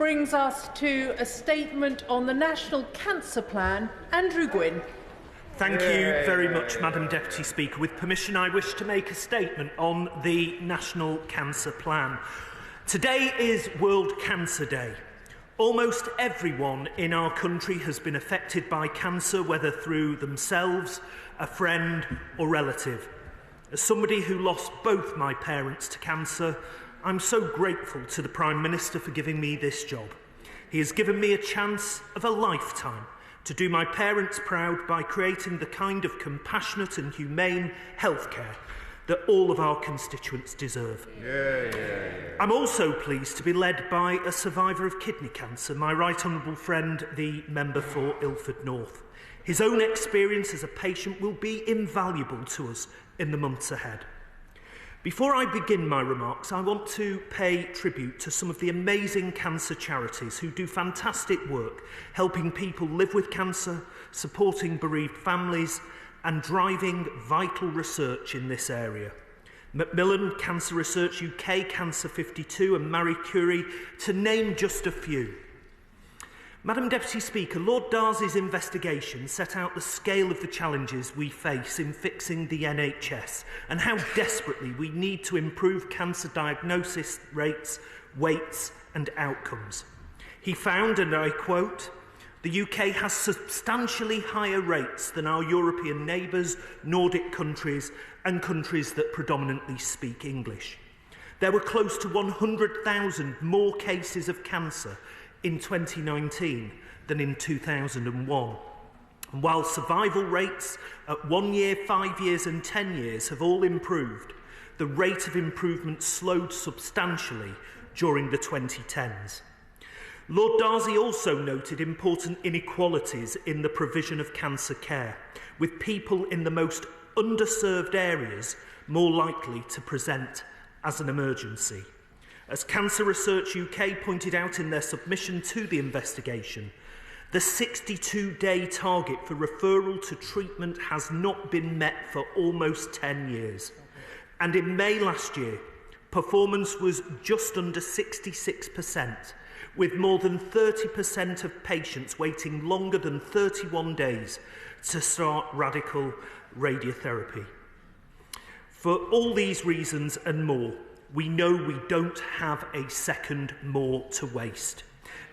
brings us to a statement on the National Cancer Plan. Andrew Gwynne. Thank you very much, Madam Deputy Speaker. With permission, I wish to make a statement on the National Cancer Plan. Today is World Cancer Day. Almost everyone in our country has been affected by cancer, whether through themselves, a friend or relative. As somebody who lost both my parents to cancer, I'm so grateful to the Prime Minister for giving me this job. He has given me a chance of a lifetime to do my parents proud by creating the kind of compassionate and humane healthcare that all of our constituents deserve. I'm also pleased to be led by a survivor of kidney cancer, my right honourable friend, the member for Ilford North. His own experience as a patient will be invaluable to us in the months ahead. Before I begin my remarks, I want to pay tribute to some of the amazing cancer charities who do fantastic work, helping people live with cancer, supporting bereaved families, and driving vital research in this area. Macmillan, Cancer Research UK, Cancer 52 and Marie Curie, to name just a few. Madam Deputy Speaker, Lord Darcy's investigation set out the scale of the challenges we face in fixing the NHS and how desperately we need to improve cancer diagnosis rates, weights and outcomes. He found, and I quote, "The UK has substantially higher rates than our European neighbours, Nordic countries and countries that predominantly speak English. There were close to 100,000 more cases of cancer in 2019 than in 2001. And while survival rates at 1 year, 5 years and 10 years have all improved, the rate of improvement slowed substantially during the 2010s. Lord Darcy also noted important inequalities in the provision of cancer care, with people in the most underserved areas more likely to present as an emergency. As Cancer Research UK pointed out in their submission to the investigation, the 62-day target for referral to treatment has not been met for almost 10 years. And in May last year, performance was just under 66%, with more than 30% of patients waiting longer than 31 days to start radical radiotherapy. For all these reasons and more, we know we don't have a second more to waste.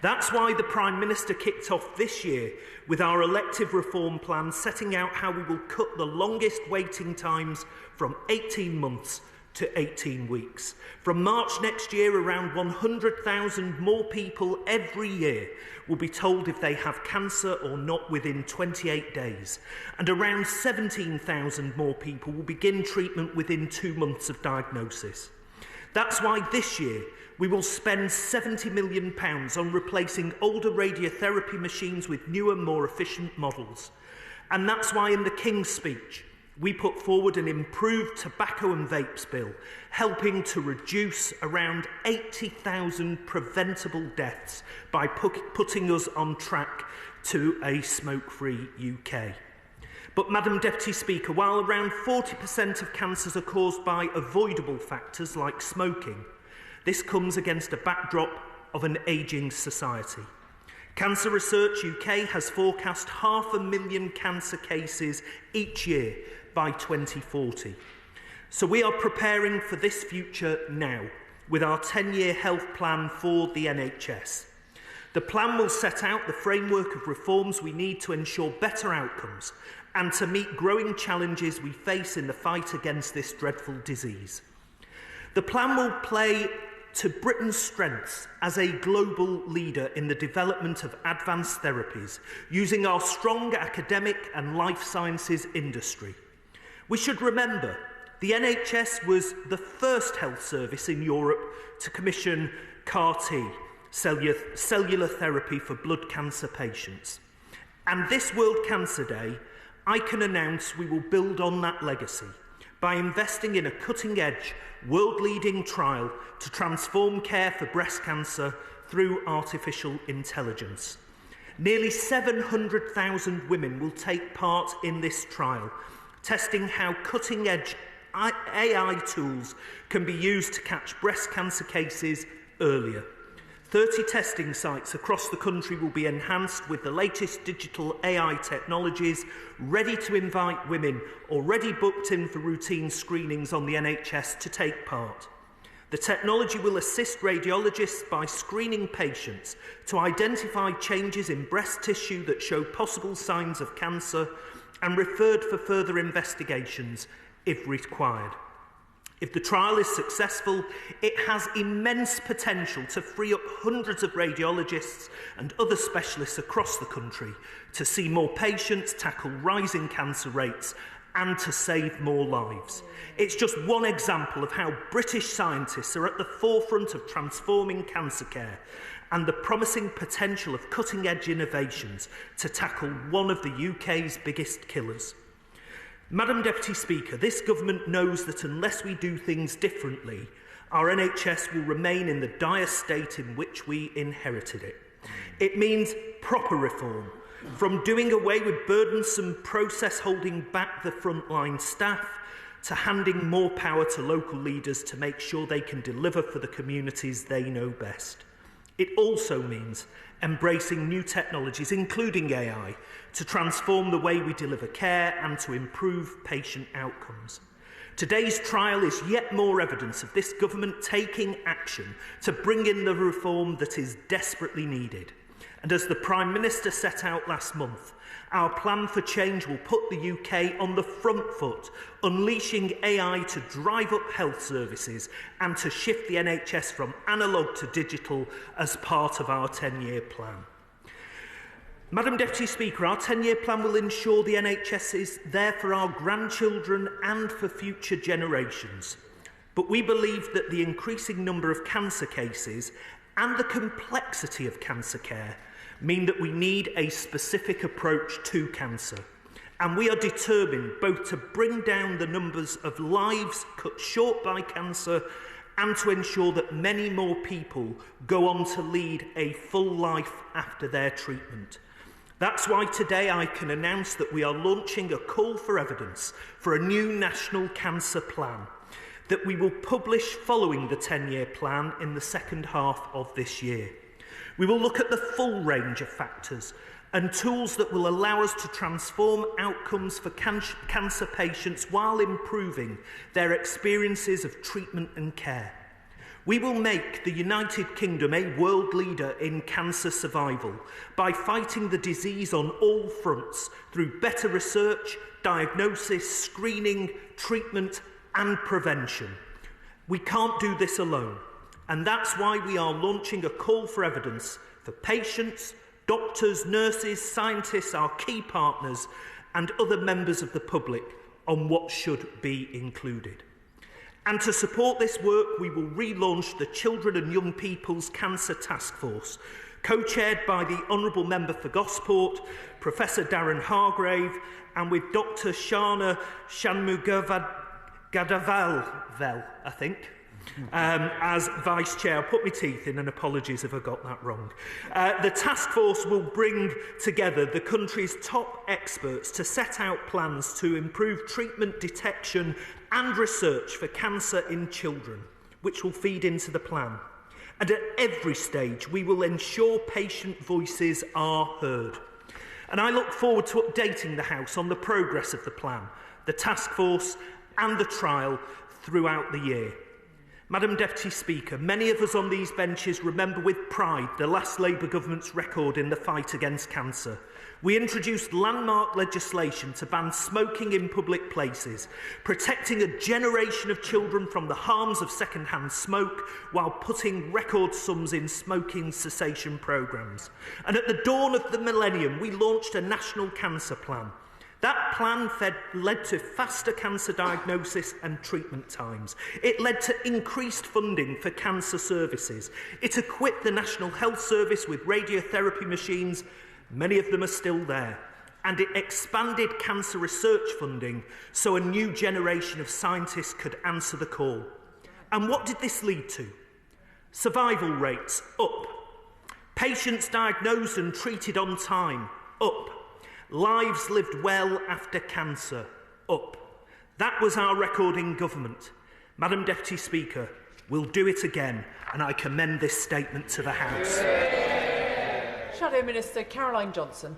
That's why the Prime Minister kicked off this year with our elective reform plan, setting out how we will cut the longest waiting times from 18 months to 18 weeks. From March next year, around 100,000 more people every year will be told if they have cancer or not within 28 days, and around 17,000 more people will begin treatment within 2 months of diagnosis. That's why this year we will spend £70 million on replacing older radiotherapy machines with newer, more efficient models. And that's why in the King's Speech we put forward an improved tobacco and vapes bill, helping to reduce around 80,000 preventable deaths by putting us on track to a smoke-free UK. But, Madam Deputy Speaker, while around 40% of cancers are caused by avoidable factors like smoking, this comes against a backdrop of an ageing society. Cancer Research UK has forecast 500,000 cancer cases each year by 2040. So we are preparing for this future now with our 10-year health plan for the NHS. The plan will set out the framework of reforms we need to ensure better outcomes and to meet growing challenges we face in the fight against this dreadful disease. The plan will play to Britain's strengths as a global leader in the development of advanced therapies, using our strong academic and life sciences industry. We should remember the NHS was the first health service in Europe to commission CAR-T, cellular therapy for blood cancer patients. And this World Cancer Day, I can announce we will build on that legacy by investing in a cutting-edge, world-leading trial to transform care for breast cancer through artificial intelligence. Nearly 700,000 women will take part in this trial, testing how cutting-edge AI tools can be used to catch breast cancer cases earlier. 30 testing sites across the country will be enhanced with the latest digital AI technologies, ready to invite women already booked in for routine screenings on the NHS to take part. The technology will assist radiologists by screening patients to identify changes in breast tissue that show possible signs of cancer and referred for further investigations if required. If the trial is successful, it has immense potential to free up hundreds of radiologists and other specialists across the country to see more patients, tackle rising cancer rates, and to save more lives. It's just one example of how British scientists are at the forefront of transforming cancer care and the promising potential of cutting-edge innovations to tackle one of the UK's biggest killers. Madam Deputy Speaker, this government knows that unless we do things differently, our NHS will remain in the dire state in which we inherited it. It means proper reform, from doing away with burdensome process holding back the frontline staff to handing more power to local leaders to make sure they can deliver for the communities they know best. It also means embracing new technologies, including AI, to transform the way we deliver care and to improve patient outcomes. Today's trial is yet more evidence of this government taking action to bring in the reform that is desperately needed. And as the Prime Minister set out last month, our plan for change will put the UK on the front foot, unleashing AI to drive up health services and to shift the NHS from analogue to digital as part of our 10-year plan. Madam Deputy Speaker, our 10-year plan will ensure the NHS is there for our grandchildren and for future generations. But we believe that the increasing number of cancer cases and the complexity of cancer care mean that we need a specific approach to cancer. And we are determined both to bring down the numbers of lives cut short by cancer and to ensure that many more people go on to lead a full life after their treatment. That's why today I can announce that we are launching a call for evidence for a new national cancer plan that we will publish following the 10-year plan in the second half of this year. We will look at the full range of factors and tools that will allow us to transform outcomes for cancer patients while improving their experiences of treatment and care. We will make the United Kingdom a world leader in cancer survival by fighting the disease on all fronts through better research, diagnosis, screening, treatment and prevention. We can't do this alone. And that's why we are launching a call for evidence for patients, doctors, nurses, scientists, our key partners, and other members of the public on what should be included. And to support this work, we will relaunch the Children and Young People's Cancer Task Force, co-chaired by the Honourable Member for Gosport, Professor Darren Hargrave, and with Dr. Shana Shanmugadaval, I think, as Vice Chair. I'll put my teeth in, and apologies if I got that wrong. The task force will bring together the country's top experts to set out plans to improve treatment, detection and research for cancer in children, which will feed into the plan. And at every stage, we will ensure patient voices are heard. And I look forward to updating the House on the progress of the plan, the task force and the trial throughout the year. Madam Deputy Speaker, many of us on these benches remember with pride the last Labour government's record in the fight against cancer. We introduced landmark legislation to ban smoking in public places, protecting a generation of children from the harms of second-hand smoke while putting record sums in smoking cessation programmes. And at the dawn of the millennium, we launched a national cancer plan. That plan led to faster cancer diagnosis and treatment times. It led to increased funding for cancer services. It equipped the National Health Service with radiotherapy machines. Many of them are still there. And it expanded cancer research funding so a new generation of scientists could answer the call. And what did this lead to? Survival rates up. Patients diagnosed and treated on time up. Lives lived well after cancer, up. That was our record in government. Madam Deputy Speaker, We'll do it again, and I commend this statement to the House. Shadow Minister Caroline Johnson.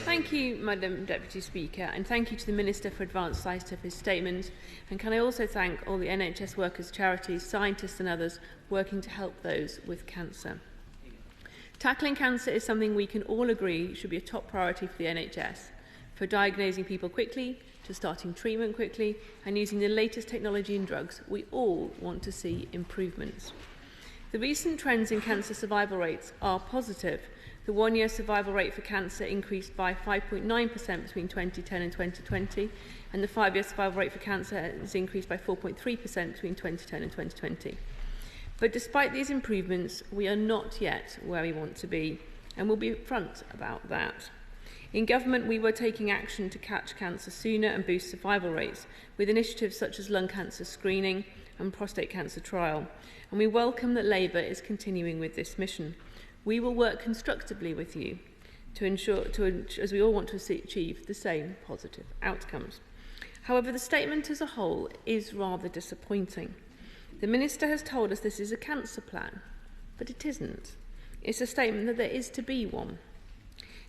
Thank you, Madam Deputy Speaker, and thank you to the Minister for advance sight of his statement. And can I also thank all the NHS workers, charities, scientists and others working to help those with cancer. Tackling cancer is something we can all agree should be a top priority for the NHS, for diagnosing people quickly, to starting treatment quickly, and using the latest technology and drugs. We all want to see improvements. The recent trends in cancer survival rates are positive. The one-year survival rate for cancer increased by 5.9% between 2010 and 2020, and the five-year survival rate for cancer has increased by 4.3% between 2010 and 2020. But despite these improvements, we are not yet where we want to be, and we'll be upfront about that. In government, we were taking action to catch cancer sooner and boost survival rates, with initiatives such as lung cancer screening and prostate cancer trial, and we welcome that Labour is continuing with this mission. We will work constructively with you to ensure, as we all want to achieve the same positive outcomes. However, the statement as a whole is rather disappointing. The Minister has told us this is a cancer plan, but it isn't. It's a statement that there is to be one.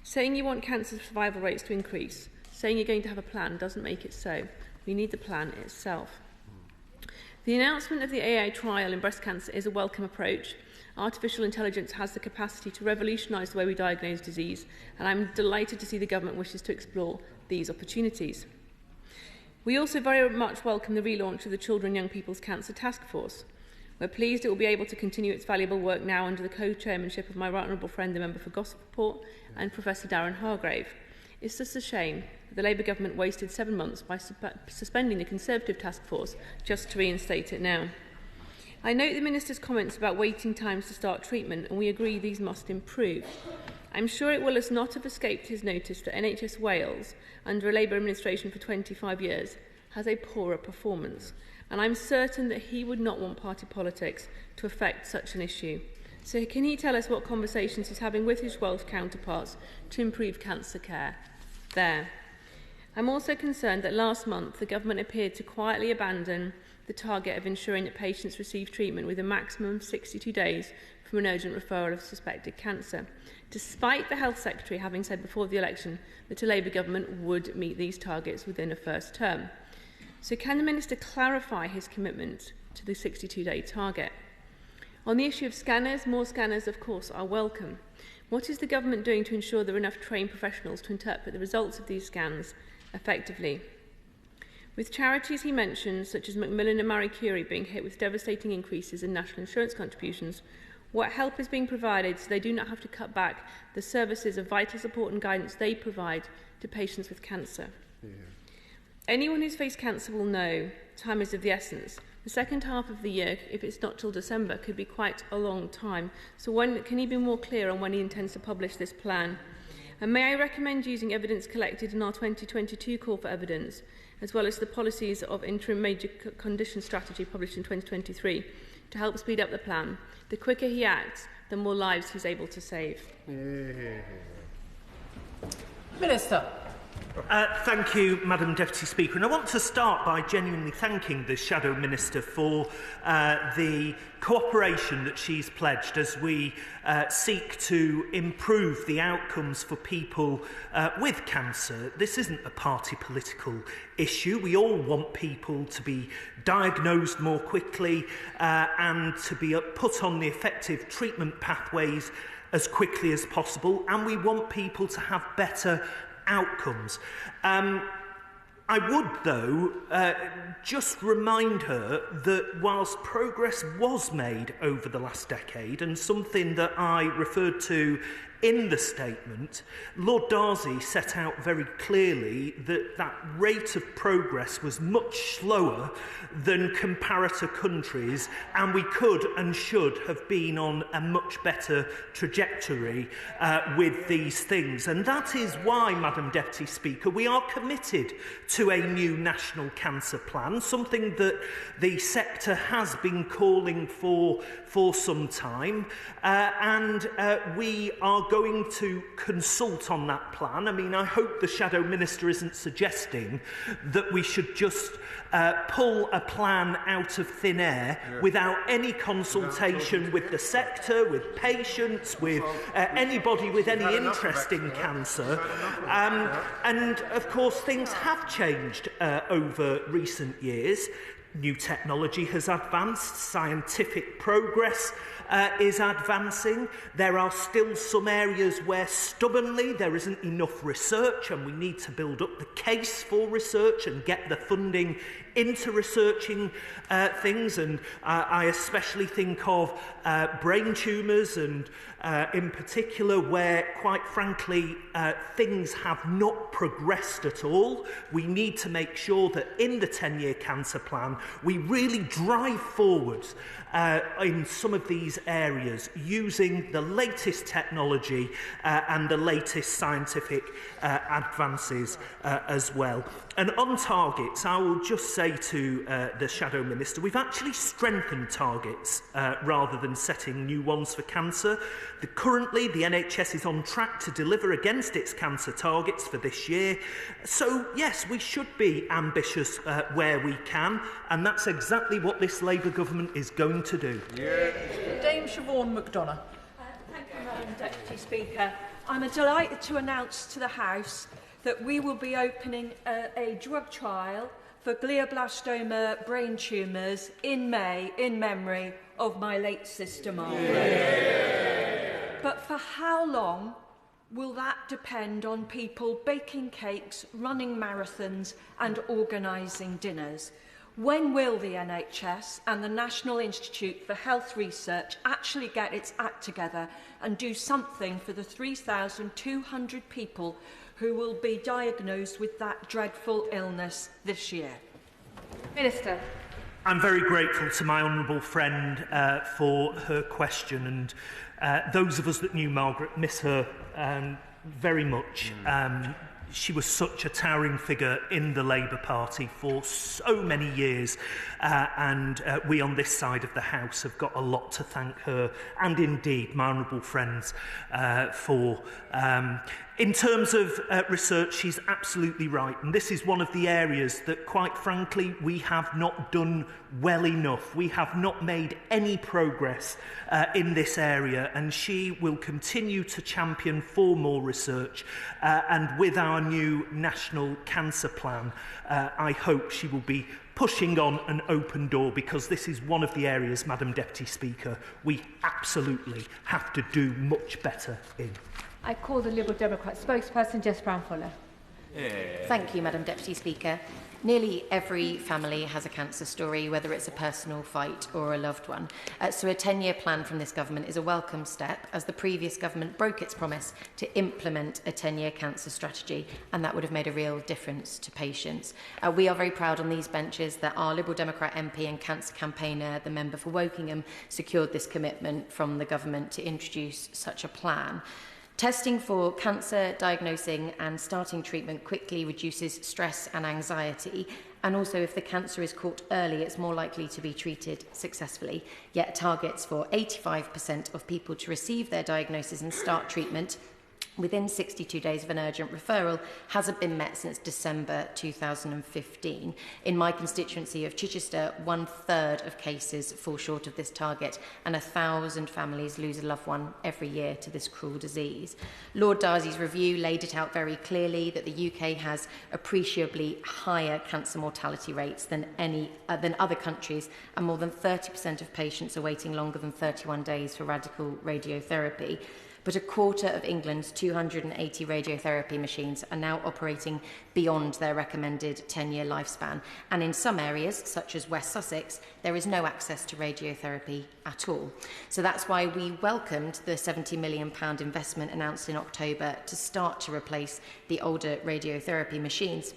Saying you want cancer survival rates to increase, saying you're going to have a plan doesn't make it so. We need the plan itself. The announcement of the AI trial in breast cancer is a welcome approach. Artificial intelligence has the capacity to revolutionise the way we diagnose disease, and I'm delighted to see the government wishes to explore these opportunities. We also very much welcome the relaunch of the Children and Young People's Cancer Task Force. We're pleased it will be able to continue its valuable work now under the co-chairmanship of my right honourable friend, the member for Gosport, and Professor Darren Hargrave. It's just a shame that the Labour government wasted 7 months by suspending the Conservative task force just to reinstate it now. I note the Minister's comments about waiting times to start treatment, and we agree these must improve. I'm sure it will not have escaped his notice that NHS Wales, under a Labour administration for 25 years, has a poorer performance, and I'm certain that he would not want party politics to affect such an issue. So can he tell us what conversations he's having with his Welsh counterparts to improve cancer care there? I'm also concerned that last month the government appeared to quietly abandon the target of ensuring that patients receive treatment with a maximum of 62 days from an urgent referral of suspected cancer, despite the Health Secretary having said before the election that a Labour government would meet these targets within a first term. So can the Minister clarify his commitment to the 62-day target? On the issue of scanners, more scanners, of course, are welcome. What is the government doing to ensure there are enough trained professionals to interpret the results of these scans effectively? With charities he mentions, such as Macmillan and Marie Curie, being hit with devastating increases in national insurance contributions, what help is being provided so they do not have to cut back the services of vital support and guidance they provide to patients with cancer? Anyone who's faced cancer will know time is of the essence. The second half of the year, if it's not till December, could be quite a long time. So can he be more clear on when he intends to publish this plan? And may I recommend using evidence collected in our 2022 call for evidence, as well as the policies of interim major condition strategy published in 2023, to help speed up the plan. The quicker he acts, the more lives he's able to save. Minister. Thank you, Madam Deputy Speaker. And I want to start by genuinely thanking the Shadow Minister for the cooperation that she's pledged as we seek to improve the outcomes for people with cancer. This isn't a party political issue. We all want people to be diagnosed more quickly and to be put on the effective treatment pathways as quickly as possible, and we want people to have better outcomes. I would, though, just remind her that whilst progress was made over the last decade, and something that I referred to in the statement, Lord Darcy set out very clearly that that rate of progress was much slower than comparator countries, and we could and should have been on a much better trajectory with these things. And that is why, Madam Deputy Speaker, we are committed to a new national cancer plan, something that the sector has been calling for some time, and we are going to consult on that plan. I mean, I hope the Shadow Minister isn't suggesting that we should just pull a plan out of thin air without any consultation with the sector, with patients, with anybody with any interest in cancer. And of course, things have changed over recent years. New technology has advanced, scientific progress is advancing. There are still some areas where stubbornly there isn't enough research, and we need to build up the case for research and get the funding into researching things. And I especially think of brain tumours, and in particular where, quite frankly, things have not progressed at all. We need to make sure that in the 10-year cancer plan we really drive forward in some of these areas using the latest technology and the latest scientific advances as well. And on targets, I will just say to the Shadow Minister, we've actually strengthened targets rather than setting new ones for cancer. Currently, the NHS is on track to deliver against its cancer targets for this year. So, yes, we should be ambitious where we can, and that's exactly what this Labour government is going to do. Yeah. Dame Siobhain McDonagh. Thank you, Madam Deputy Speaker. I'm delighted to announce to the House that we will be opening a drug trial for glioblastoma brain tumours in May in memory of my late sister Morden. Yeah. But for how long will that depend on people baking cakes, running marathons and organising dinners? When will the NHS and the National Institute for Health Research actually get its act together and do something for the 3,200 people who will be diagnosed with that dreadful illness this year? Minister. I'm very grateful to my honourable friend for her question, and those of us that knew Margaret miss her very much. She was such a towering figure in the Labour Party for so many years, and we on this side of the House have got a lot to thank her and indeed my honourable friends for. In terms of research, she's absolutely right, and this is one of the areas that, quite frankly, we have not done well enough. We have not made any progress in this area, and she will continue to champion for more research, and with our new National Cancer Plan, I hope she will be pushing on an open door, because this is one of the areas, Madam Deputy Speaker, we absolutely have to do much better in. I call the Liberal Democrat spokesperson, Jess Brown-Fuller. Thank you, Madam Deputy Speaker. Nearly every family has a cancer story, whether it's a personal fight or a loved one. So a 10-year plan from this government is a welcome step, as the previous government broke its promise to implement a 10-year cancer strategy, and that would have made a real difference to patients. We are very proud on these benches that our Liberal Democrat MP and cancer campaigner, the member for Wokingham, secured this commitment from the government to introduce such a plan. Testing for cancer, diagnosing and starting treatment quickly reduces stress and anxiety, and also if the cancer is caught early, it's more likely to be treated successfully. Yet targets for 85% of people to receive their diagnosis and start treatment within 62 days of an urgent referral hasn't been met since December 2015. In my constituency of Chichester, 1/3 of cases fall short of this target, and 1,000 families lose a loved one every year to this cruel disease. Lord Darcy's review laid it out very clearly that the UK has appreciably higher cancer mortality rates than other countries, and more than 30% of patients are waiting longer than 31 days for radical radiotherapy. But a quarter of England's 280 radiotherapy machines are now operating beyond their recommended 10-year lifespan. And in some areas, such as West Sussex, there is no access to radiotherapy at all. So that's why we welcomed the £70 million investment announced in October to start to replace the older radiotherapy machines.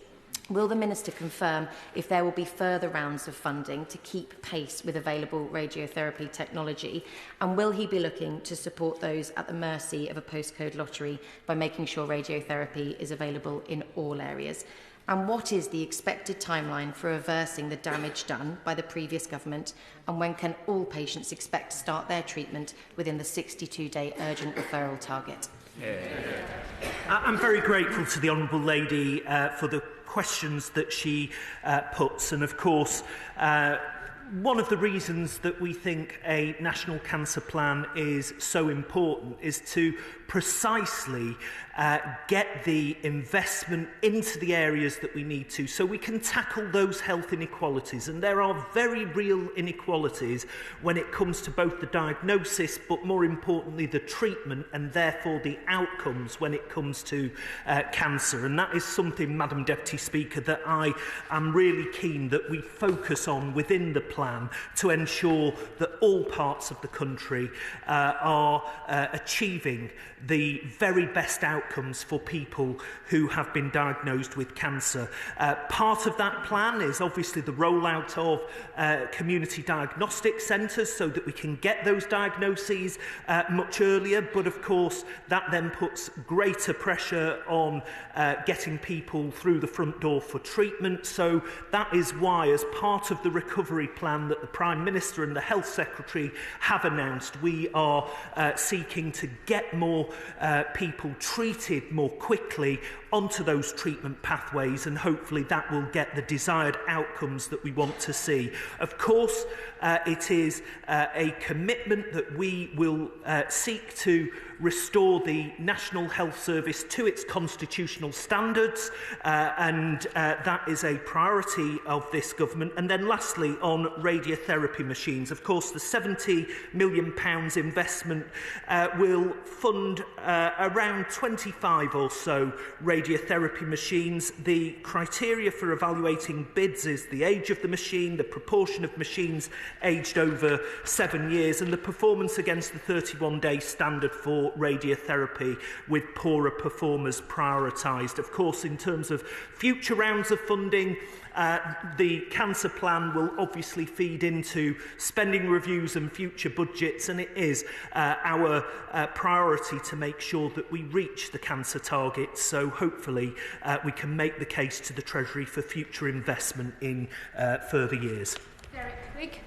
Will the Minister confirm if there will be further rounds of funding to keep pace with available radiotherapy technology? And will he be looking to support those at the mercy of a postcode lottery by making sure radiotherapy is available in all areas? And what is the expected timeline for reversing the damage done by the previous government? And when can all patients expect to start their treatment within the 62-day urgent referral target? I'm very grateful to the Honourable Lady for the questions that she puts, and of course one of the reasons that we think a national cancer plan is so important is to precisely get the investment into the areas that we need to, so we can tackle those health inequalities. And there are very real inequalities when it comes to both the diagnosis, but more importantly the treatment, and therefore the outcomes when it comes to cancer. And that is something, Madam Deputy Speaker, that I am really keen that we focus on within the plan, to ensure that all parts of the country are achieving the very best outcomes for people who have been diagnosed with cancer. Part of that plan is obviously the rollout of community diagnostic centres, so that we can get those diagnoses much earlier, but of course that then puts greater pressure on getting people through the front door for treatment. So that is why, as part of the recovery plan that the Prime Minister and the Health Secretary have announced, we are seeking to get more people treated more quickly onto those treatment pathways, and hopefully that will get the desired outcomes that we want to see. Of course, it is a commitment that we will seek to restore the National Health Service to its constitutional standards, and that is a priority of this government. And then lastly, on radiotherapy machines, of course the £70 million investment will fund around 25 or so radiotherapy machines. The criteria for evaluating bids is the age of the machine, the proportion of machines aged over 7 years, and the performance against the 31-day standard for radiotherapy, with poorer performers prioritised. Of course, in terms of future rounds of funding, the cancer plan will obviously feed into spending reviews and future budgets, and it is our priority to make sure that we reach the cancer targets. So hopefully we can make the case to the Treasury for future investment in further years. Twigg.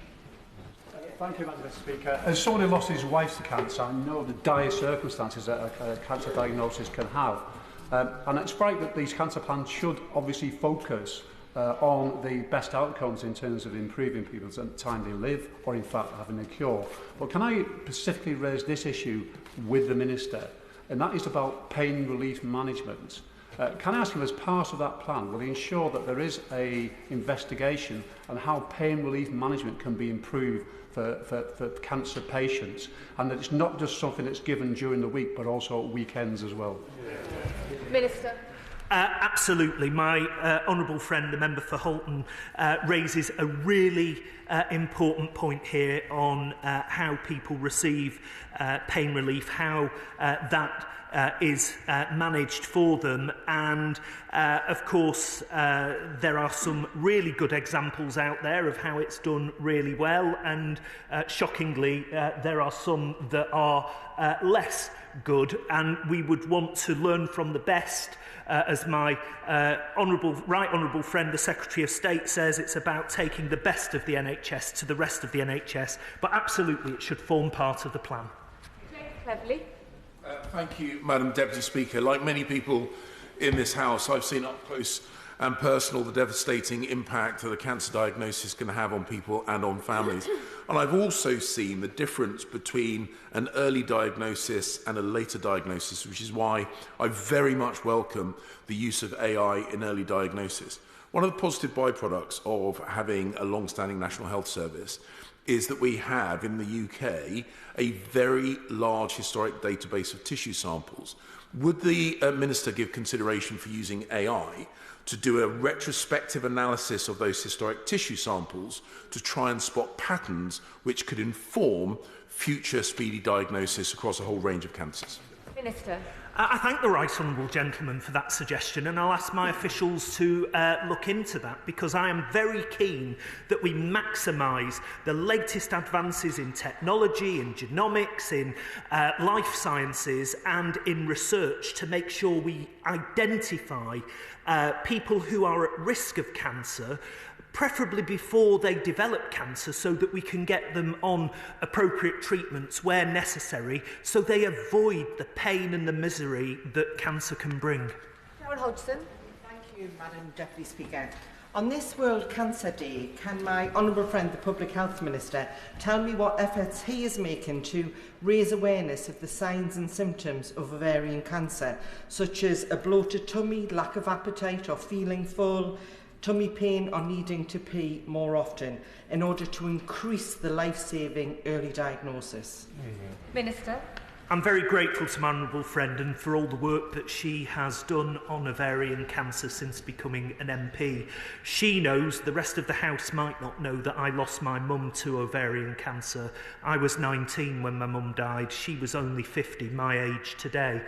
Thank you, Madam Speaker. As someone who lost his wife to cancer, I know the dire circumstances that a cancer diagnosis can have. And it's right that these cancer plans should obviously focus on the best outcomes in terms of improving people's time they live, or in fact having a cure. But can I specifically raise this issue with the Minister, and that is about pain relief management. Can I ask him, as part of that plan, will he ensure that there is an investigation on how pain relief management can be improved for cancer patients, and that it's not just something that's given during the week but also at weekends as well? Minister. Absolutely. My honourable friend, the member for Holton, raises a really important point here on how people receive pain relief, how that is managed for them. And of course there are some really good examples out there of how it's done really well, and shockingly there are some that are less good, and we would want to learn from the best. As my right honourable friend, the Secretary of State, says, it's about taking the best of the NHS to the rest of the NHS, but absolutely it should form part of the plan. Cleverly. Thank you, Madam Deputy Speaker. Like many people in this House, I've seen up close and personal the devastating impact that a cancer diagnosis can have on people and on families. And I've also seen the difference between an early diagnosis and a later diagnosis, which is why I very much welcome the use of AI in early diagnosis. One of the positive byproducts of having a long-standing National Health Service is that we have in the UK a very large historic database of tissue samples. Would the Minister give consideration for using AI to do a retrospective analysis of those historic tissue samples to try and spot patterns which could inform future speedy diagnosis across a whole range of cancers? Minister. I thank the right honourable gentleman for that suggestion, and I'll ask my officials to look into that, because I am very keen that we maximise the latest advances in technology, in genomics, in life sciences and in research to make sure we identify people who are at risk of cancer preferably before they develop cancer, so that we can get them on appropriate treatments where necessary, so they avoid the pain and the misery that cancer can bring. Sharon Hodgson. Thank you, Madam Deputy Speaker. On this World Cancer Day, can my honourable friend, the Public Health Minister, tell me what efforts he is making to raise awareness of the signs and symptoms of ovarian cancer, such as a bloated tummy, lack of appetite or feeling full, tummy pain or needing to pee more often, in order to increase the life-saving early diagnosis? Minister. I'm very grateful to my honourable friend and for all the work that she has done on ovarian cancer since becoming an MP. She knows, the rest of the House might not know, that I lost my mum to ovarian cancer. I was 19 when my mum died. She was only 50, my age today.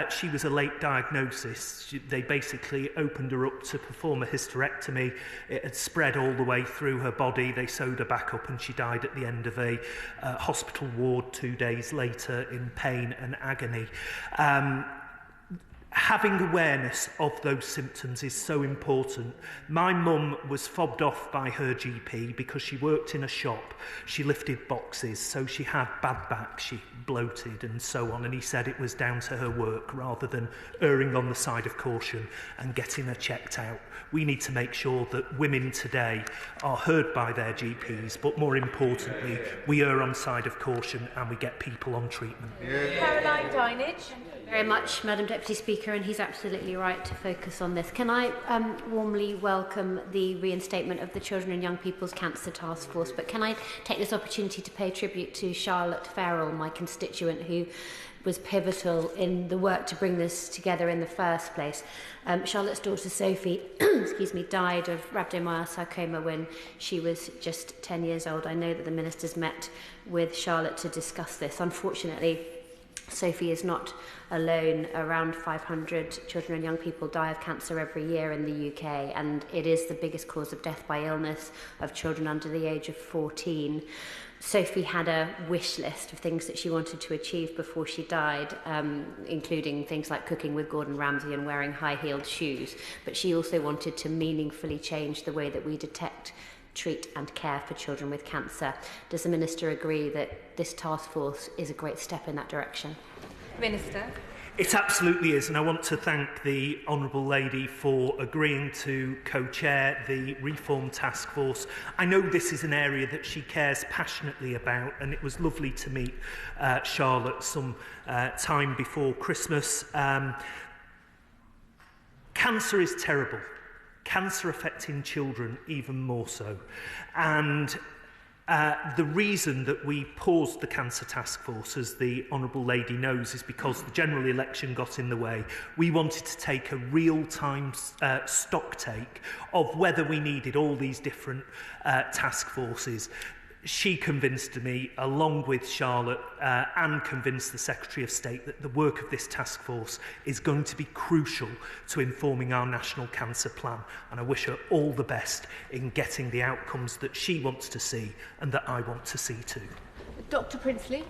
She was a late diagnosis. They basically opened her up to perform a hysterectomy. It had spread all the way through her body. They sewed her back up and she died at the end of a hospital ward 2 days later in pain and agony. Having awareness of those symptoms is so important. My mum was fobbed off by her GP because she worked in a shop. She lifted boxes, so she had bad back, she bloated and so on, and he said it was down to her work rather than erring on the side of caution and getting her checked out. We need to make sure that women today are heard by their GPs, but more importantly, we err on side of caution and we get people on treatment. Caroline Dinenage. Very much, Madam Deputy Speaker, and he's absolutely right to focus on this. Can I warmly welcome the reinstatement of the Children and Young People's Cancer Task Force, but can I take this opportunity to pay tribute to Charlotte Farrell, my constituent, who was pivotal in the work to bring this together in the first place. Charlotte's daughter Sophie died of rhabdomyosarcoma when she was just 10 years old. I know that the Minister's met with Charlotte to discuss this. Unfortunately, Sophie is not alone. Around 500 children and young people die of cancer every year in the UK, and it is the biggest cause of death by illness of children under the age of 14. Sophie had a wish list of things that she wanted to achieve before she died, including things like cooking with Gordon Ramsay and wearing high-heeled shoes. But she also wanted to meaningfully change the way that we detect, treat and care for children with cancer. Does the Minister agree that this task force is a great step in that direction? Minister. It absolutely is, and I want to thank the Honourable Lady for agreeing to co-chair the Reform Task Force. I know this is an area that she cares passionately about, and it was lovely to meet Charlotte some time before Christmas. Cancer is terrible. Cancer affecting children even more so. And the reason that we paused the Cancer Task Force, as the Honourable Lady knows, is because the general election got in the way. We wanted to take a real-time stock take of whether we needed all these different task forces. She convinced me, along with Charlotte, and convinced the Secretary of State that the work of this task force is going to be crucial to informing our National Cancer Plan. And I wish her all the best in getting the outcomes that she wants to see and that I want to see too. Dr. Prinsley.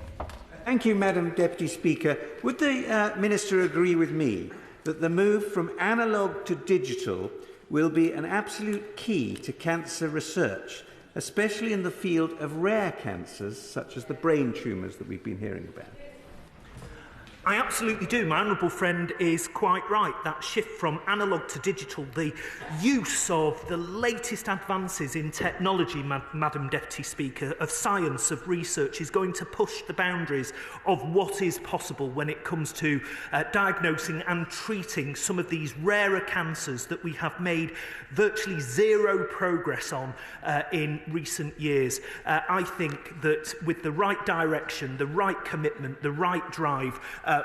Thank you, Madam Deputy Speaker. Would the Minister agree with me that the move from analogue to digital will be an absolute key to cancer research, especially in the field of rare cancers, such as the brain tumours that we've been hearing about? I absolutely do. My honourable friend is quite right. That shift from analogue to digital, the use of the latest advances in technology, Madam Deputy Speaker, of science, of research, is going to push the boundaries of what is possible when it comes to diagnosing and treating some of these rarer cancers that we have made virtually zero progress on in recent years. I think that with the right direction, the right commitment, the right drive,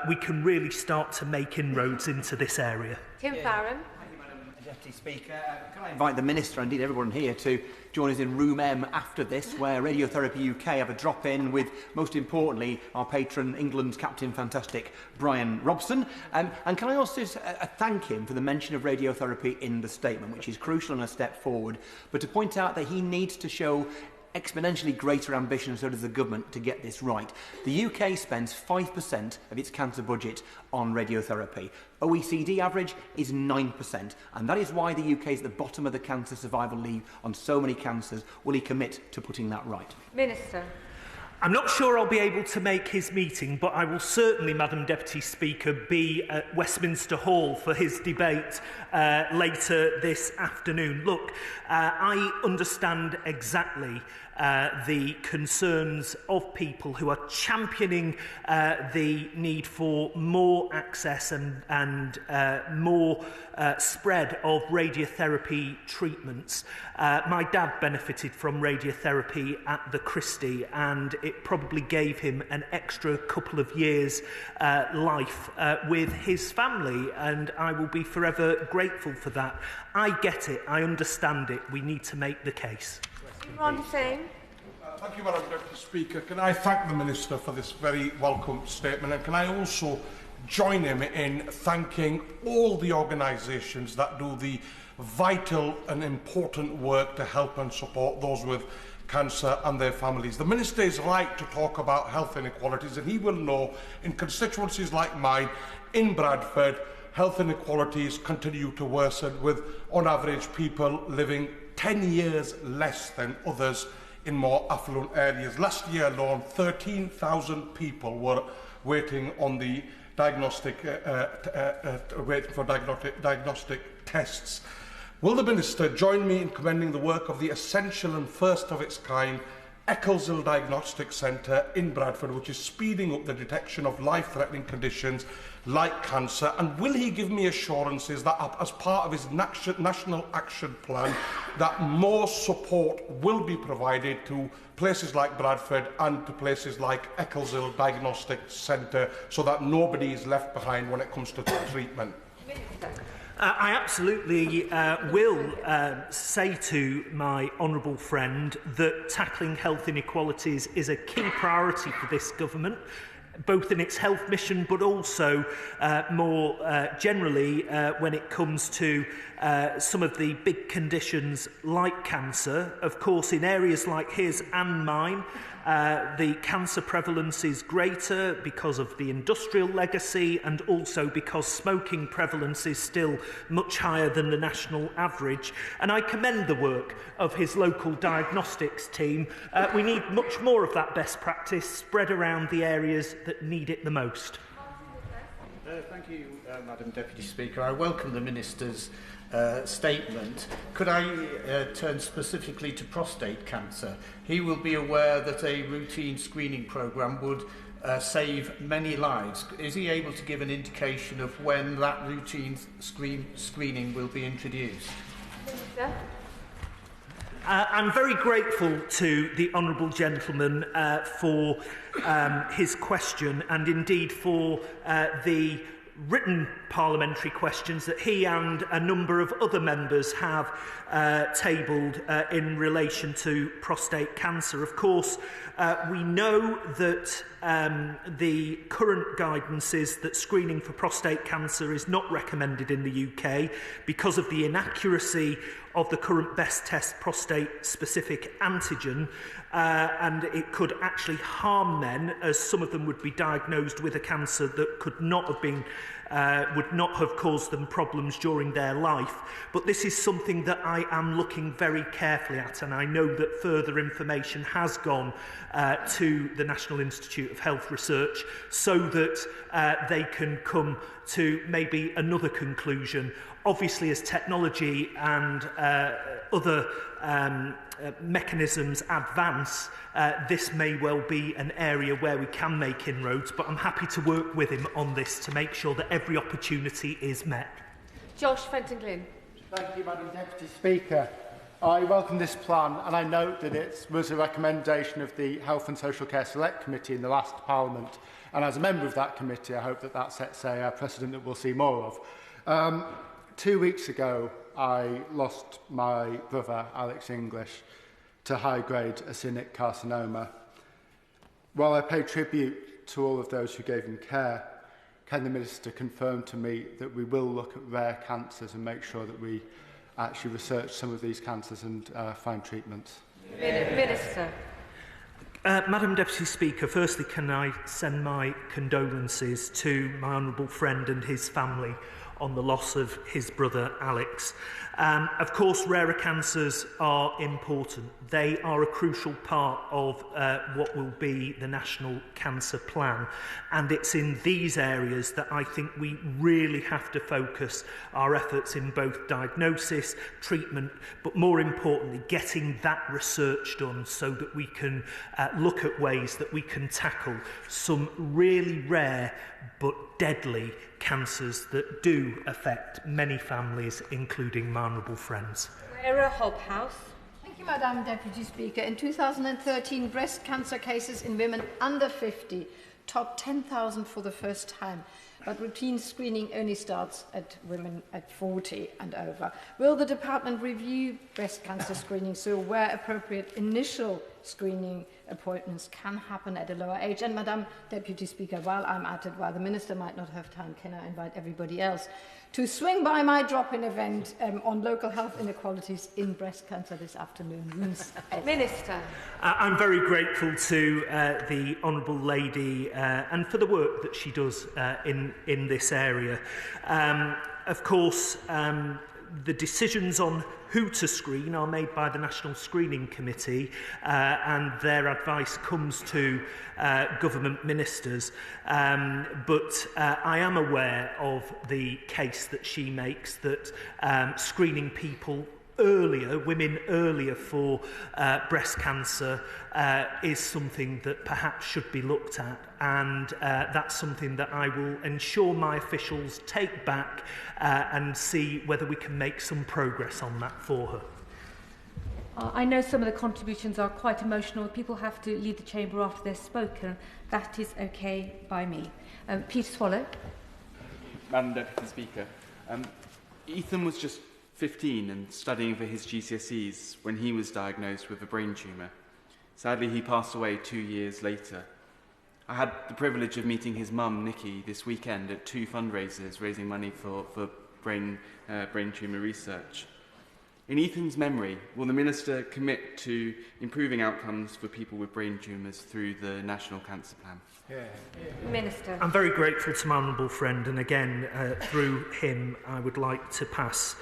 we can really start to make inroads into this area. Tim Farron. Thank you, Madam Deputy Speaker. Can I invite the Minister, indeed everyone here, to join us in Room M after this, where Radiotherapy UK have a drop-in with, most importantly, our patron, England's Captain Fantastic, Brian Robson. And can I also thank him for the mention of radiotherapy in the statement, which is crucial and a step forward, but to point out that he needs to show exponentially greater ambition, so does the government, to get this right. The UK spends 5% of its cancer budget on radiotherapy. OECD average is 9%, and that is why the UK is at the bottom of the cancer survival league on so many cancers. Will he commit to putting that right? Minister. I'm not sure I'll be able to make his meeting, but I will certainly, Madam Deputy Speaker, be at Westminster Hall for his debate later this afternoon. Look, I understand exactly the concerns of people who are championing the need for more access and more spread of radiotherapy treatments. My dad benefited from radiotherapy at the Christie, and it probably gave him an extra couple of years life with his family, and I will be forever grateful for that. I get it, I understand it, we need to make the case. Hussain. Thank you, Madam Deputy Speaker. Can I thank the Minister for this very welcome statement, and can I also join him in thanking all the organisations that do the vital and important work to help and support those with cancer and their families. The Minister is right to talk about health inequalities, and he will know in constituencies like mine, in Bradford, health inequalities continue to worsen, with, on average, people living 10 years less than others in more affluent areas. Last year alone, 13,000 people were waiting on the waiting for diagnostic tests. Will the Minister join me in commending the work of the essential and first of its kind Eccleshill Diagnostic Centre in Bradford, which is speeding up the detection of life-threatening conditions like cancer? And will he give me assurances that, as part of his national action plan, that more support will be provided to places like Bradford and to places like Eccleshill Diagnostic Centre, so that nobody is left behind when it comes to treatment? I absolutely will say to my honourable friend that tackling health inequalities is a key priority for this government, both in its health mission but also more generally when it comes to some of the big conditions like cancer. Of course, in areas like his and mine, the cancer prevalence is greater because of the industrial legacy, and also because smoking prevalence is still much higher than the national average. And I commend the work of his local diagnostics team. We need much more of that best practice spread around the areas that need it the most. Thank you, Madam Deputy Speaker. I welcome the Minister's statement. Could I turn specifically to prostate cancer? He will be aware that a routine screening programme would save many lives. Is he able to give an indication of when that routine screening will be introduced? Minister. I'm very grateful to the honourable gentleman for his question, and indeed for the written parliamentary questions that he and a number of other members have tabled in relation to prostate cancer. Of course, we know that the current guidance is that screening for prostate cancer is not recommended in the UK because of the inaccuracy of the current best test prostate-specific antigen, and it could actually harm men, as some of them would be diagnosed with a cancer that could not have been, would not have caused them problems during their life. But this is something that I am looking very carefully at, and I know that further information has gone to the National Institute of Health Research so that they can come to maybe another conclusion. Obviously, as technology and other mechanisms advance, this may well be an area where we can make inroads, but I'm happy to work with him on this to make sure that every opportunity is met. Josh Fenton-Glynn. Thank you, Madam Deputy Speaker. I welcome this plan, and I note that it was a recommendation of the Health and Social Care Select Committee in the last Parliament, and as a member of that committee, I hope that that sets a precedent that we'll see more of. 2 weeks ago, I lost my brother, Alex English, to high-grade acinic carcinoma. While I pay tribute to all of those who gave him care, can the Minister confirm to me that we will look at rare cancers and make sure that we actually research some of these cancers and find treatments? Minister. Madam Deputy Speaker, firstly, can I send my condolences to my honourable friend and his family on the loss of his brother Alex. Of course, rarer cancers are important. They are a crucial part of what will be the National Cancer Plan. And it's in these areas that I think we really have to focus our efforts in both diagnosis, treatment, but more importantly, getting that research done so that we can look at ways that we can tackle some really rare but deadly cancers that do affect many families, including my honourable friends. Sarah Hobhouse. Thank you, Madam Deputy Speaker. In 2013, breast cancer cases in women under 50 topped 10,000 for the first time, but routine screening only starts at women at 40 and over. Will the department review breast cancer screening so where appropriate initial screening appointments can happen at a lower age? And Madam Deputy Speaker, while I'm at it, while the Minister might not have time, can I invite everybody else to swing by my drop-in event on local health inequalities in breast cancer this afternoon? Minister. I'm very grateful to the Honourable Lady and for the work that she does in this area. Of course, the decisions on who to screen are made by the National Screening Committee and their advice comes to government ministers. But I am aware of the case that she makes that screening people earlier, women earlier for breast cancer is something that perhaps should be looked at, and that's something that I will ensure my officials take back and see whether we can make some progress on that for her. I know some of the contributions are quite emotional. People have to leave the chamber after they're spoken. That is okay by me. Peter Swallow. Madam Deputy Speaker, Ethan was just 15 and studying for his GCSEs when he was diagnosed with a brain tumour. Sadly, he passed away 2 years later. I had the privilege of meeting his mum, Nikki, this weekend at 2 fundraisers raising money for brain tumour research. In Ethan's memory, will the Minister commit to improving outcomes for people with brain tumours through the National Cancer Plan? Minister. I'm very grateful to my honourable friend, and again, through him, I would like to pass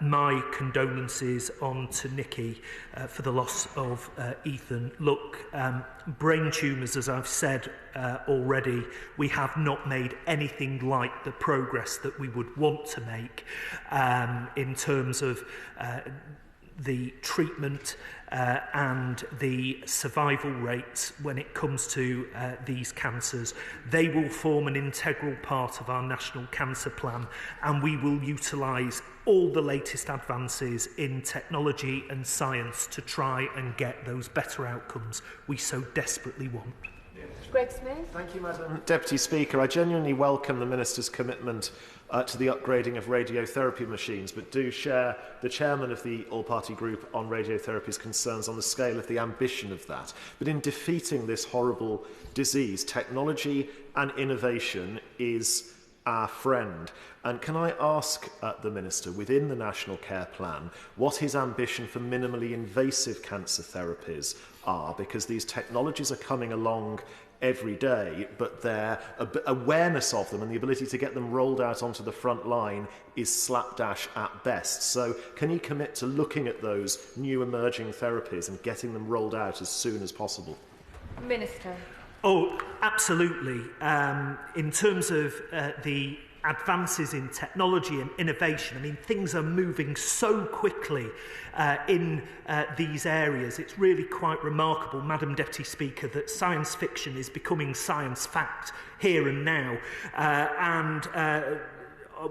my condolences on to Nikki for the loss of Ethan. Look, brain tumours, as I've said already, we have not made anything like the progress that we would want to make in terms of the treatment and the survival rates when it comes to these cancers. They will form an integral part of our National Cancer Plan, and we will utilise all the latest advances in technology and science to try and get those better outcomes we so desperately want. Greg Smith. Thank you, Madam Deputy Speaker. I genuinely welcome the Minister's commitment to the upgrading of radiotherapy machines, but do share the chairman of the all-party group on radiotherapy's concerns on the scale of the ambition of that. But in defeating this horrible disease, technology and innovation is our friend. And can I ask the Minister, within the National Care Plan, what his ambition for minimally invasive cancer therapies are? Because these technologies are coming along every day, but their awareness of them and the ability to get them rolled out onto the front line is slapdash at best. So can you commit to looking at those new emerging therapies and getting them rolled out as soon as possible? Minister. Oh, absolutely. In terms of the advances in technology and innovation, I mean, things are moving so quickly in these areas. It's really quite remarkable, Madam Deputy Speaker, that science fiction is becoming science fact here and now.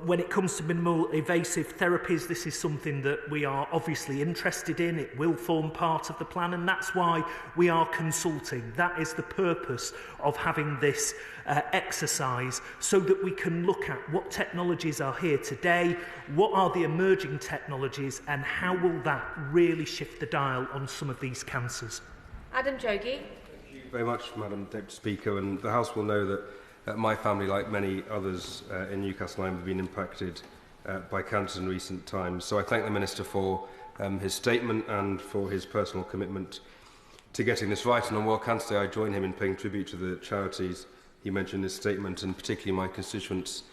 When it comes to minimal invasive therapies, this is something that we are obviously interested in. It will form part of the plan, and that's why we are consulting. That is the purpose of having this exercise, so that we can look at what technologies are here today, what are the emerging technologies, and how will that really shift the dial on some of these cancers. Adam Jogi. Thank you very much, Madam Deputy Speaker, and the House will know that my family, like many others in Newcastle, have been impacted by cancer in recent times. So I thank the Minister for his statement and for his personal commitment to getting this right. And on World Cancer Day, I join him in paying tribute to the charities he mentioned in his statement, and particularly my constituents,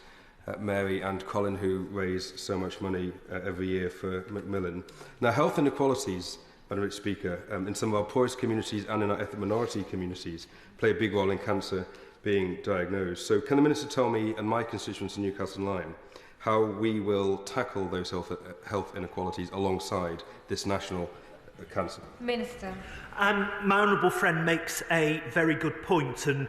Mary and Colin, who raise so much money every year for Macmillan. Now, health inequalities, Madam Speaker, in some of our poorest communities and in our ethnic minority communities play a big role in cancer being diagnosed. So can the Minister tell me and my constituents in Newcastle and Lyme how we will tackle those health inequalities alongside this national cancer? Minister. My honourable friend makes a very good point, and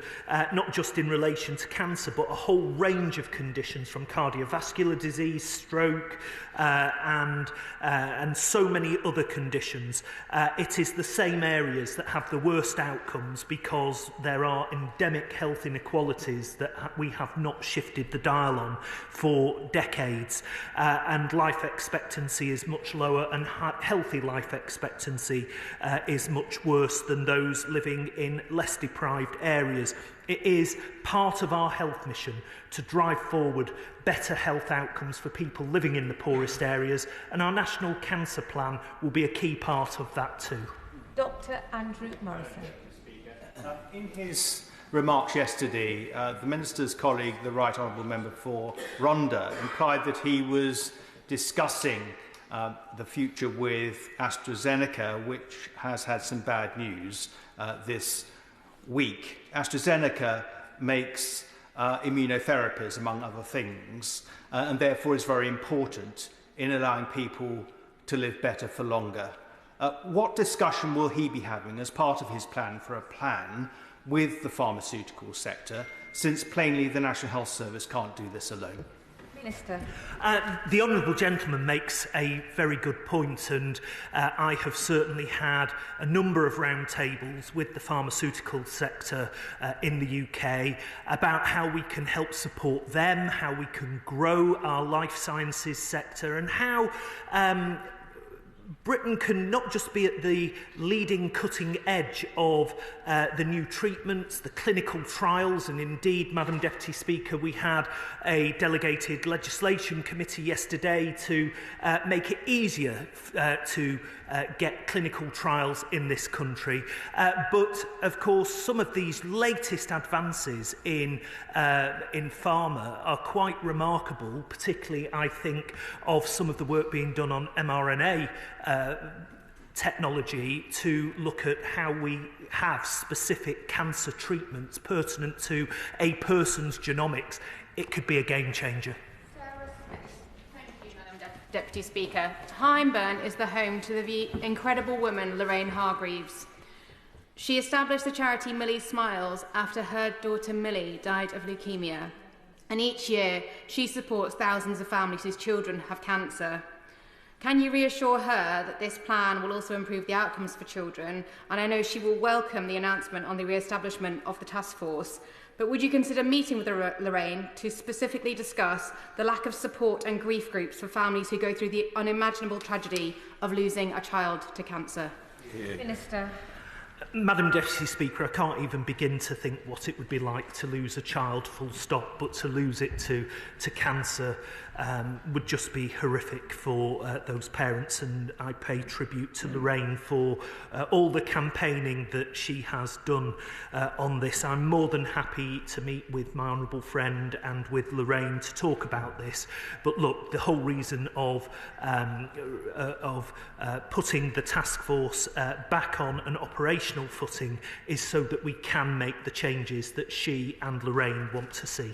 not just in relation to cancer, but a whole range of conditions from cardiovascular disease, stroke, and so many other conditions. It is the same areas that have the worst outcomes because there are endemic health inequalities that we have not shifted the dial on for decades, and life expectancy is much lower, and healthy life expectancy is much worse than those living in less deprived areas. It is part of our health mission to drive forward better health outcomes for people living in the poorest areas, and our National Cancer Plan will be a key part of that too. Dr. Andrew Morrison. In his remarks yesterday, the Minister's colleague, the Right Honourable Member for Rhondda, implied that he was discussing the future with AstraZeneca, which has had some bad news this week. AstraZeneca makes immunotherapies, among other things, and therefore is very important in allowing people to live better for longer. What discussion will he be having as part of his plan for a plan with the pharmaceutical sector, since plainly the National Health Service can't do this alone? Minister. The honourable gentleman makes a very good point, and I have certainly had a number of roundtables with the pharmaceutical sector in the UK about how we can help support them, how we can grow our life sciences sector, and how Britain can not just be at the leading cutting edge of the new treatments, the clinical trials, and indeed, Madam Deputy Speaker, we had a delegated legislation committee yesterday to make it easier to get clinical trials in this country. But, of course, some of these latest advances in pharma are quite remarkable, particularly, I think, of some of the work being done on mRNA technology to look at how we have specific cancer treatments pertinent to a person's genomics. It could be a game changer. Deputy Speaker. Hymeburn is the home to the incredible woman Lorraine Hargreaves. She established the charity Millie's Smiles after her daughter Millie died of leukemia, and each year she supports thousands of families whose children have cancer. Can you reassure her that this plan will also improve the outcomes for children? And I know she will welcome the announcement on the re-establishment of the task force. But would you consider meeting with Lorraine to specifically discuss the lack of support and grief groups for families who go through the unimaginable tragedy of losing a child to cancer? Minister. Madam Deputy Speaker, I can't even begin to think what it would be like to lose a child, full stop, but to lose it to cancer would just be horrific for those parents, and I pay tribute to Lorraine for all the campaigning that she has done on this. I'm more than happy to meet with my honourable friend and with Lorraine to talk about this, but look, the whole reason of putting the task force back on an operational footing is so that we can make the changes that she and Lorraine want to see.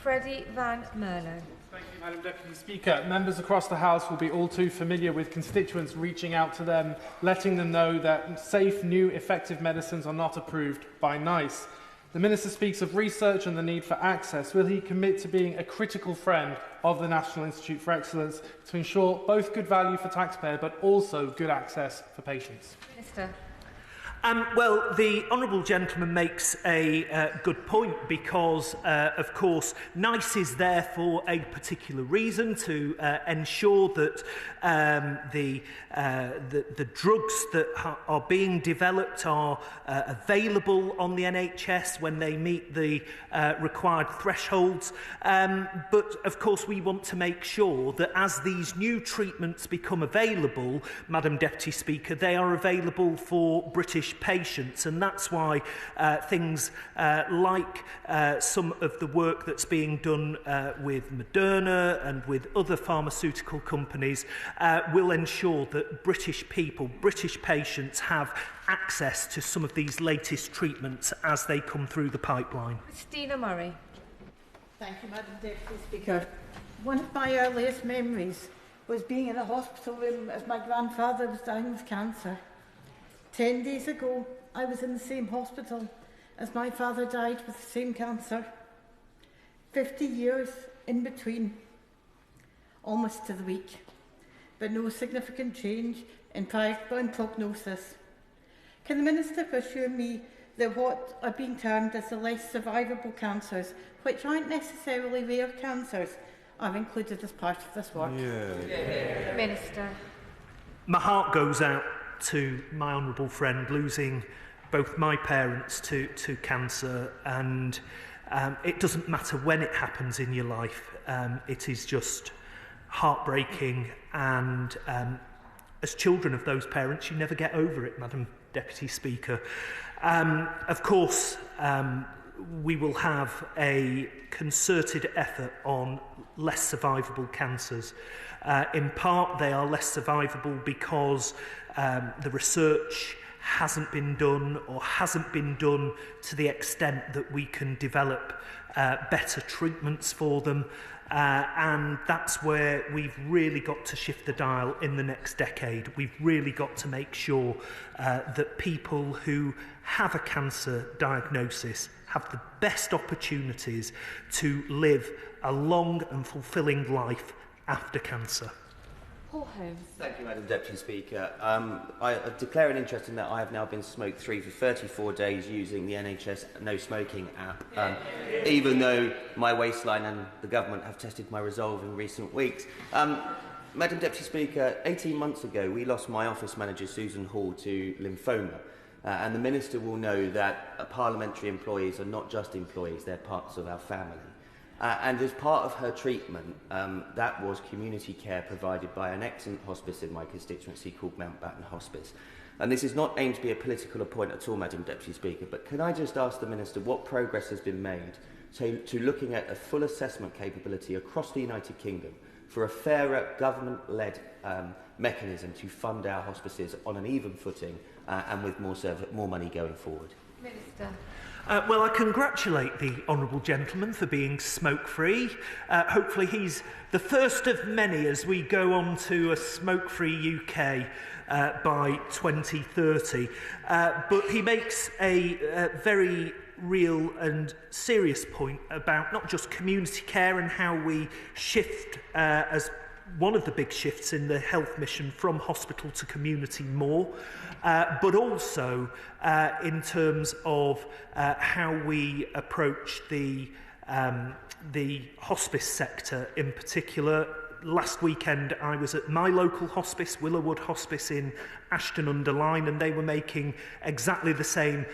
Freddie Van Merlo. Thank you, Madam Deputy Speaker. Members across the House will be all too familiar with constituents reaching out to them, letting them know that safe, new, effective medicines are not approved by NICE. The Minister speaks of research and the need for access. Will he commit to being a critical friend of the National Institute for Excellence to ensure both good value for taxpayer but also good access for patients? Minister. Well, the honourable gentleman makes a good point because, of course, NICE is there for a particular reason, to ensure that the drugs that are being developed are available on the NHS when they meet the required thresholds. But, of course, we want to make sure that as these new treatments become available, Madam Deputy Speaker, they are available for British patients, and that's why things like some of the work that's being done with Moderna and with other pharmaceutical companies will ensure that British people, British patients have access to some of these latest treatments as they come through the pipeline. Christina Murray. Thank you, Madam Deputy Speaker. One of my earliest memories was being in a hospital room as my grandfather was dying with cancer. 10 days ago, I was in the same hospital as my father died with the same cancer. 50 years in between, almost to the week, but no significant change in prognosis. Can the Minister assure me that what are being termed as the less survivable cancers, which aren't necessarily rare cancers, are included as part of this work? Yeah. Minister. My heart goes out to my honourable friend losing both my parents to cancer, and it doesn't matter when it happens in your life. It is just heartbreaking, and as children of those parents, you never get over it, Madam Deputy Speaker. Of course, we will have a concerted effort on less survivable cancers. In part, they are less survivable because the research hasn't been done or hasn't been done to the extent that we can develop better treatments for them. And that's where we've really got to shift the dial in the next decade. We've really got to make sure that people who have a cancer diagnosis have the best opportunities to live a long and fulfilling life after cancer. Paul Holmes. Thank you, Madam Deputy Speaker. I declare an interest in that I have now been smoke-free for 34 days using the NHS No Smoking app, even though my waistline and the government have tested my resolve in recent weeks. Madam Deputy Speaker, 18 months ago we lost my office manager Susan Hall to lymphoma, and the Minister will know that parliamentary employees are not just employees, they're parts of our family. And as part of her treatment, that was community care provided by an excellent hospice in my constituency called Mountbatten Hospice. And this is not aimed to be a political point at all, Madam Deputy Speaker, but can I just ask the Minister what progress has been made to looking at a full assessment capability across the United Kingdom for a fairer government-led mechanism to fund our hospices on an even footing and with more money going forward? Minister. Well, I congratulate the honourable gentleman for being smoke-free. Hopefully he's the first of many as we go on to a smoke-free UK by 2030. But he makes a very real and serious point about not just community care and how we shift as one of the big shifts in the health mission from hospital to community more, but also in terms of how we approach the hospice sector in particular. Last weekend I was at my local hospice, Halewood Hospice in Ashton-under-Lyne, and they were making exactly the same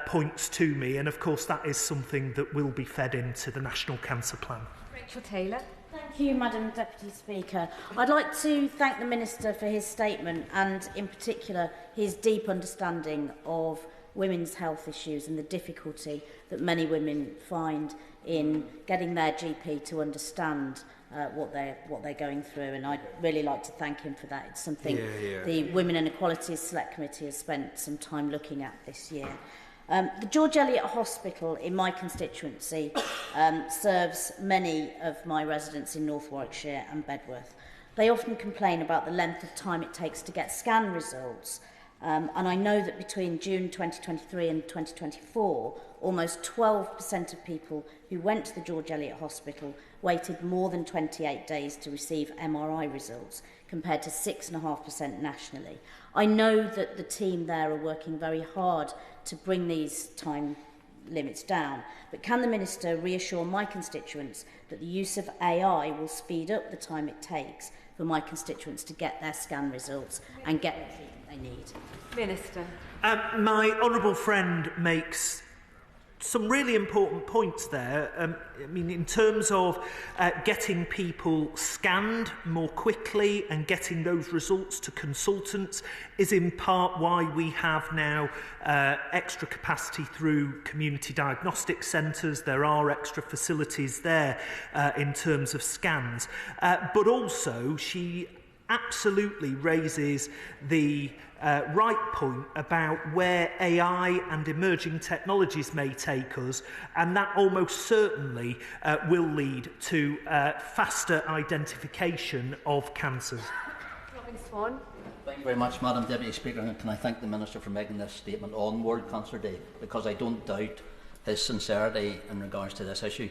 points to me, and of course that is something that will be fed into the National Cancer Plan. Rachel Taylor. Thank you, Madam Deputy Speaker. I'd like to thank the Minister for his statement and, in particular, his deep understanding of women's health issues and the difficulty that many women find in getting their GP to understand what they're going through, and I'd really like to thank him for that. It's something the Women and Equalities Select Committee has spent some time looking at this year. The George Eliot Hospital in my constituency serves many of my residents in North Warwickshire and Bedworth. They often complain about the length of time it takes to get scan results, And I know that between June 2023 and 2024, almost 12% of people who went to the George Eliot Hospital waited more than 28 days to receive MRI results, compared to 6.5% nationally. I know that the team there are working very hard to bring these time limits down, but can the Minister reassure my constituents that the use of AI will speed up the time it takes for my constituents to get their scan results and get the treatment they need? Minister. My honourable friend makes some really important points there. I mean, in terms of getting people scanned more quickly and getting those results to consultants is in part why we have now extra capacity through community diagnostic centres. There are extra facilities there in terms of scans. But also, she absolutely raises the right point about where AI and emerging technologies may take us, and that almost certainly will lead to faster identification of cancers. Robin Swan. Thank you very much, Madam Deputy Speaker, and can I thank the Minister for making this statement on World Cancer Day, because I don't doubt his sincerity in regards to this issue.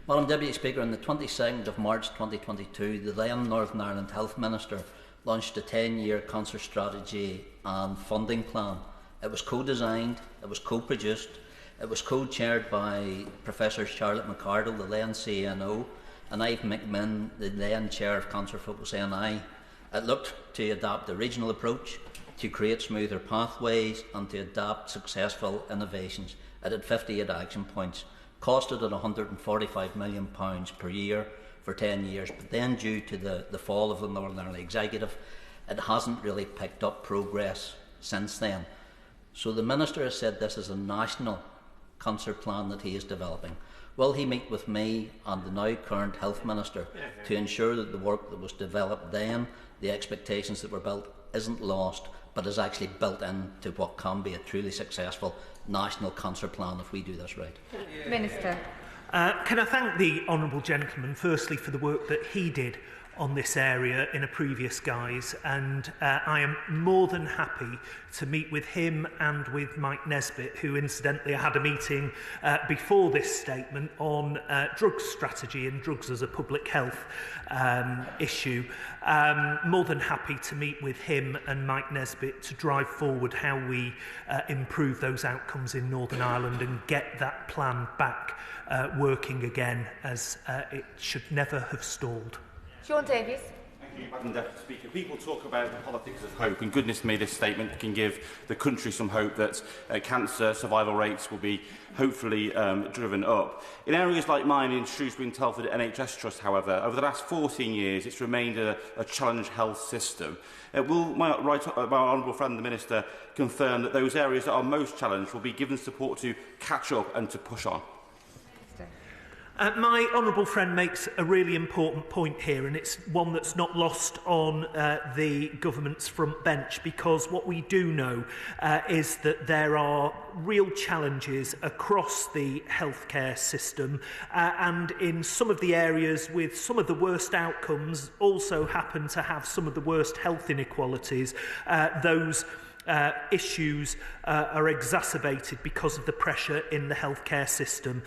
Madam Deputy Speaker, on the 22nd of March 2022, the then Northern Ireland Health Minister launched a 10-year cancer strategy and funding plan. It was co-designed, it was co-produced, it was co-chaired by Professor Charlotte McCardle, the then CNO, and Eve McMinn, the then Chair of Cancer Focus NI. It looked to adapt the regional approach, to create smoother pathways and to adapt successful innovations. It had 58 action points, costed at £145 million per year for 10 years, but then due to the fall of the Northern Ireland Executive, it hasn't really picked up progress since then. So the Minister has said this is a national cancer plan that he is developing. Will he meet with me and the now current Health Minister to ensure that the work that was developed then, the expectations that were built, isn't lost, but is actually built into what can be a truly successful national cancer plan if we do this right? Minister. Can I thank the honourable gentleman firstly for the work that he did on this area in a previous guise, and I am more than happy to meet with him and with Mike Nesbitt, who incidentally I had a meeting before this statement on drugs strategy and drugs as a public health issue. More than happy to meet with him and Mike Nesbitt to drive forward how we improve those outcomes in Northern Ireland and get that plan back working again, as it should never have stalled. Sean Davies. Thank you, Madam Deputy Speaker. People talk about the politics of hope, and goodness me, this statement can give the country some hope that cancer survival rates will be hopefully driven up. In areas like mine in Shrewsbury and Telford NHS Trust, however, over the last 14 years, it's remained a challenged health system. Will my honourable friend, the Minister, confirm that those areas that are most challenged will be given support to catch up and to push on? My honourable friend makes a really important point here, and it's one that's not lost on the government's front bench, because what we do know is that there are real challenges across the healthcare system, and in some of the areas with some of the worst outcomes also happen to have some of the worst health inequalities. Those issues are exacerbated because of the pressure in the healthcare system.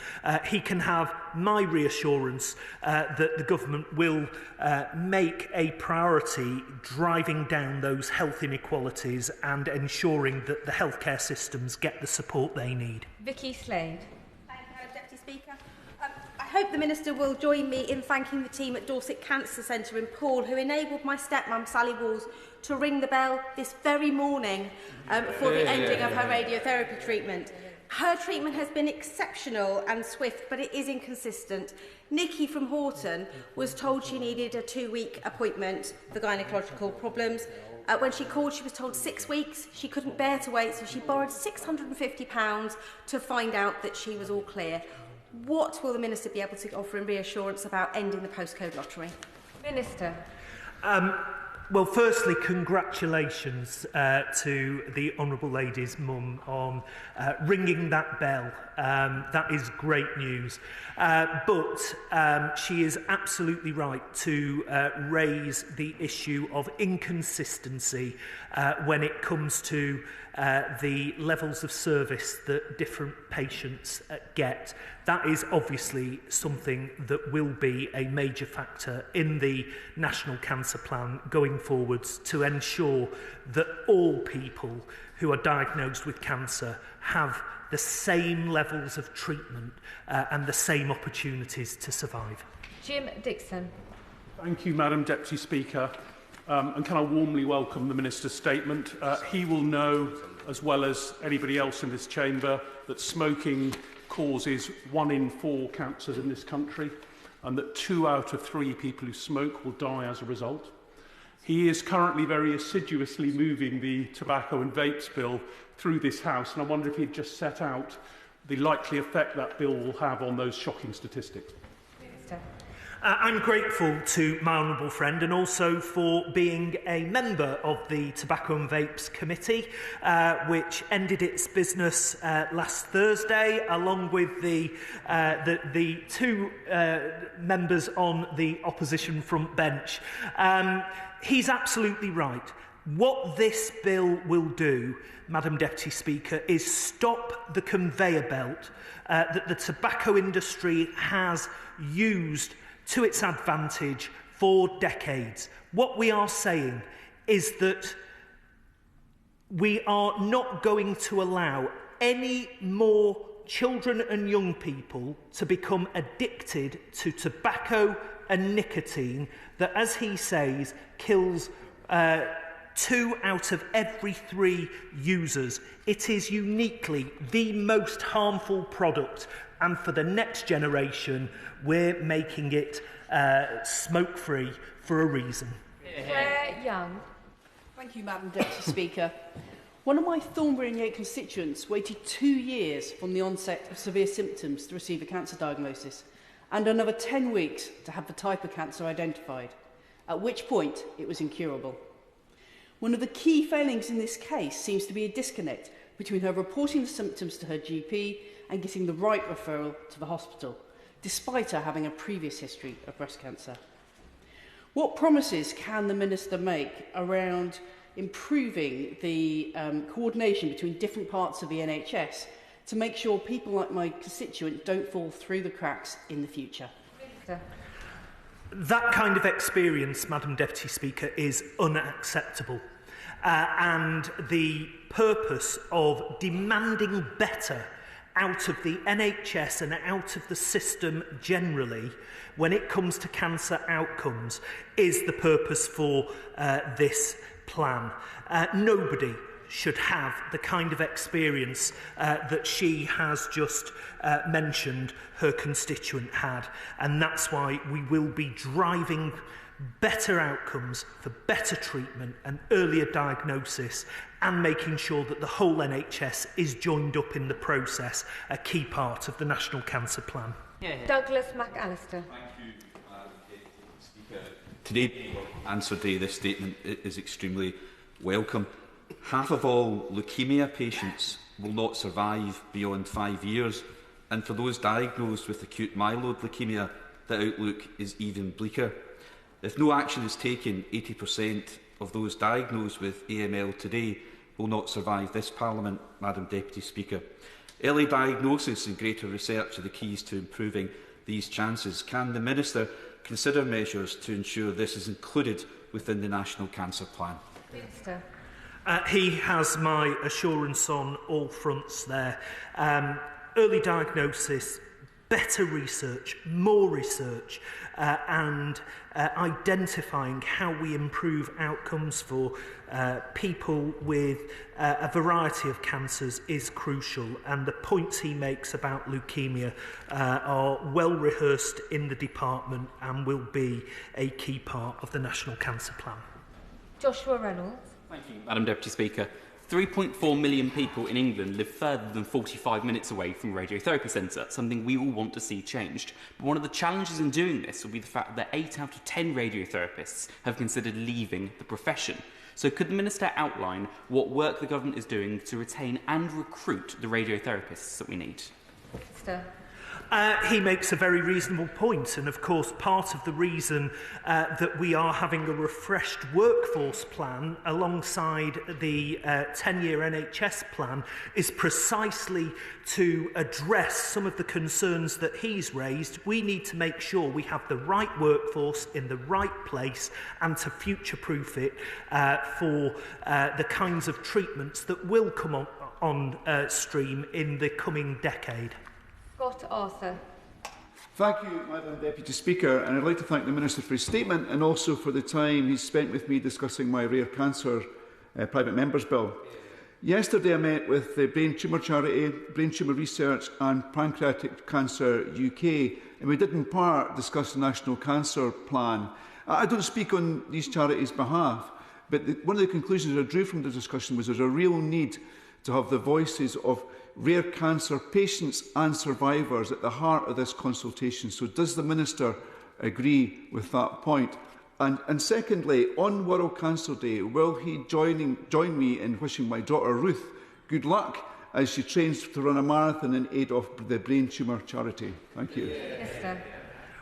He can have my reassurance that the government will make a priority driving down those health inequalities and ensuring that the healthcare systems get the support they need. Vicky Slade. Thank you, Madam Deputy Speaker. I hope the Minister will join me in thanking the team at Dorset Cancer Centre in Poole, who enabled my stepmum, Sally Walls, to ring the bell this very morning for the ending of her radiotherapy treatment. Her treatment has been exceptional and swift, but it is inconsistent. Nikki from Horton was told she needed a 2-week appointment for gynecological problems. When she called, she was told 6 weeks. She couldn't bear to wait, so she borrowed £650 to find out that she was all clear. What will the Minister be able to offer in reassurance about ending the postcode lottery? Minister. Well, firstly, congratulations to the Honourable Lady's mum on ringing that bell. That is great news. But she is absolutely right to raise the issue of inconsistency when it comes to the levels of service that different patients get. That is obviously something that will be a major factor in the National Cancer Plan going forwards to ensure that all people who are diagnosed with cancer have the same levels of treatment and the same opportunities to survive. Jim Dixon. Thank you, Madam Deputy Speaker. And can I warmly welcome the Minister's statement. He will know, as well as anybody else in this chamber, that smoking causes 1 in 4 cancers in this country and that 2 out of 3 people who smoke will die as a result. He is currently very assiduously moving the tobacco and vapes bill through this House, and I wonder if he'd just set out the likely effect that bill will have on those shocking statistics. I'm grateful to my honourable friend and also for being a member of the Tobacco and Vapes Committee, which ended its business last Thursday, along with the 2 members on the opposition front bench. He's absolutely right. What this bill will do, Madam Deputy Speaker, is stop the conveyor belt that the tobacco industry has used to its advantage for decades. What we are saying is that we are not going to allow any more children and young people to become addicted to tobacco and nicotine that, as he says, kills 2 out of every 3 users. It is uniquely the most harmful product, and for the next generation, we're making it smoke-free for a reason. Claire Young. Thank you, Madam Deputy Speaker. One of my Thornbury and Yate constituents waited 2 years from the onset of severe symptoms to receive a cancer diagnosis, and another 10 weeks to have the type of cancer identified, at which point it was incurable. One of the key failings in this case seems to be a disconnect between her reporting the symptoms to her GP and getting the right referral to the hospital, despite her having a previous history of breast cancer. What promises can the Minister make around improving the coordination between different parts of the NHS to make sure people like my constituent don't fall through the cracks in the future? That kind of experience, Madam Deputy Speaker, is unacceptable. And the purpose of demanding better out of the NHS and out of the system generally when it comes to cancer outcomes is the purpose for this plan. Nobody should have the kind of experience that she has just mentioned her constituent had, and that's why we will be driving better outcomes for better treatment and earlier diagnosis, and making sure that the whole NHS is joined up in the process, a key part of the National Cancer Plan. Douglas McAllister. Thank you, Speaker. Today, answer to this statement is extremely welcome. Half of all leukaemia patients will not survive beyond 5 years, and for those diagnosed with acute myeloid leukaemia, the outlook is even bleaker. If no action is taken, 80% of those diagnosed with AML today will not survive this Parliament, Madam Deputy Speaker. Early diagnosis and greater research are the keys to improving these chances. Can the Minister consider measures to ensure this is included within the National Cancer Plan? Minister. He has my assurance on all fronts there. Early diagnosis, better research, more research, and identifying how we improve outcomes for people with a variety of cancers is crucial, and the points he makes about leukaemia are well rehearsed in the department and will be a key part of the National Cancer Plan. Joshua Reynolds. Thank you, Madam Deputy Speaker. 3.4 million people in England live further than 45 minutes away from a radiotherapy centre, something we all want to see changed. But one of the challenges in doing this will be the fact that 8 out of 10 radiotherapists have considered leaving the profession. So could the Minister outline what work the government is doing to retain and recruit the radiotherapists that we need? Minister. He makes a very reasonable point, and of course part of the reason that we are having a refreshed workforce plan alongside the 10-year NHS plan is precisely to address some of the concerns that he's raised. We need to make sure we have the right workforce in the right place and to future-proof it for the kinds of treatments that will come on stream in the coming decade. Arthur. Thank you, Madam Deputy Speaker, and I'd like to thank the Minister for his statement and also for the time he's spent with me discussing my rare cancer private members bill. Yesterday I met with the Brain Tumour Charity, Brain Tumour Research and Pancreatic Cancer UK, and we did in part discuss the National Cancer Plan. I don't speak on these charities' behalf, but one of the conclusions I drew from the discussion was there's a real need to have the voices of rare cancer patients and survivors at the heart of this consultation. So does the Minister agree with that point? And secondly, on World Cancer Day, will he join me in wishing my daughter Ruth good luck as she trains to run a marathon in aid of the Brain Tumour Charity? Thank you. Yes, sir.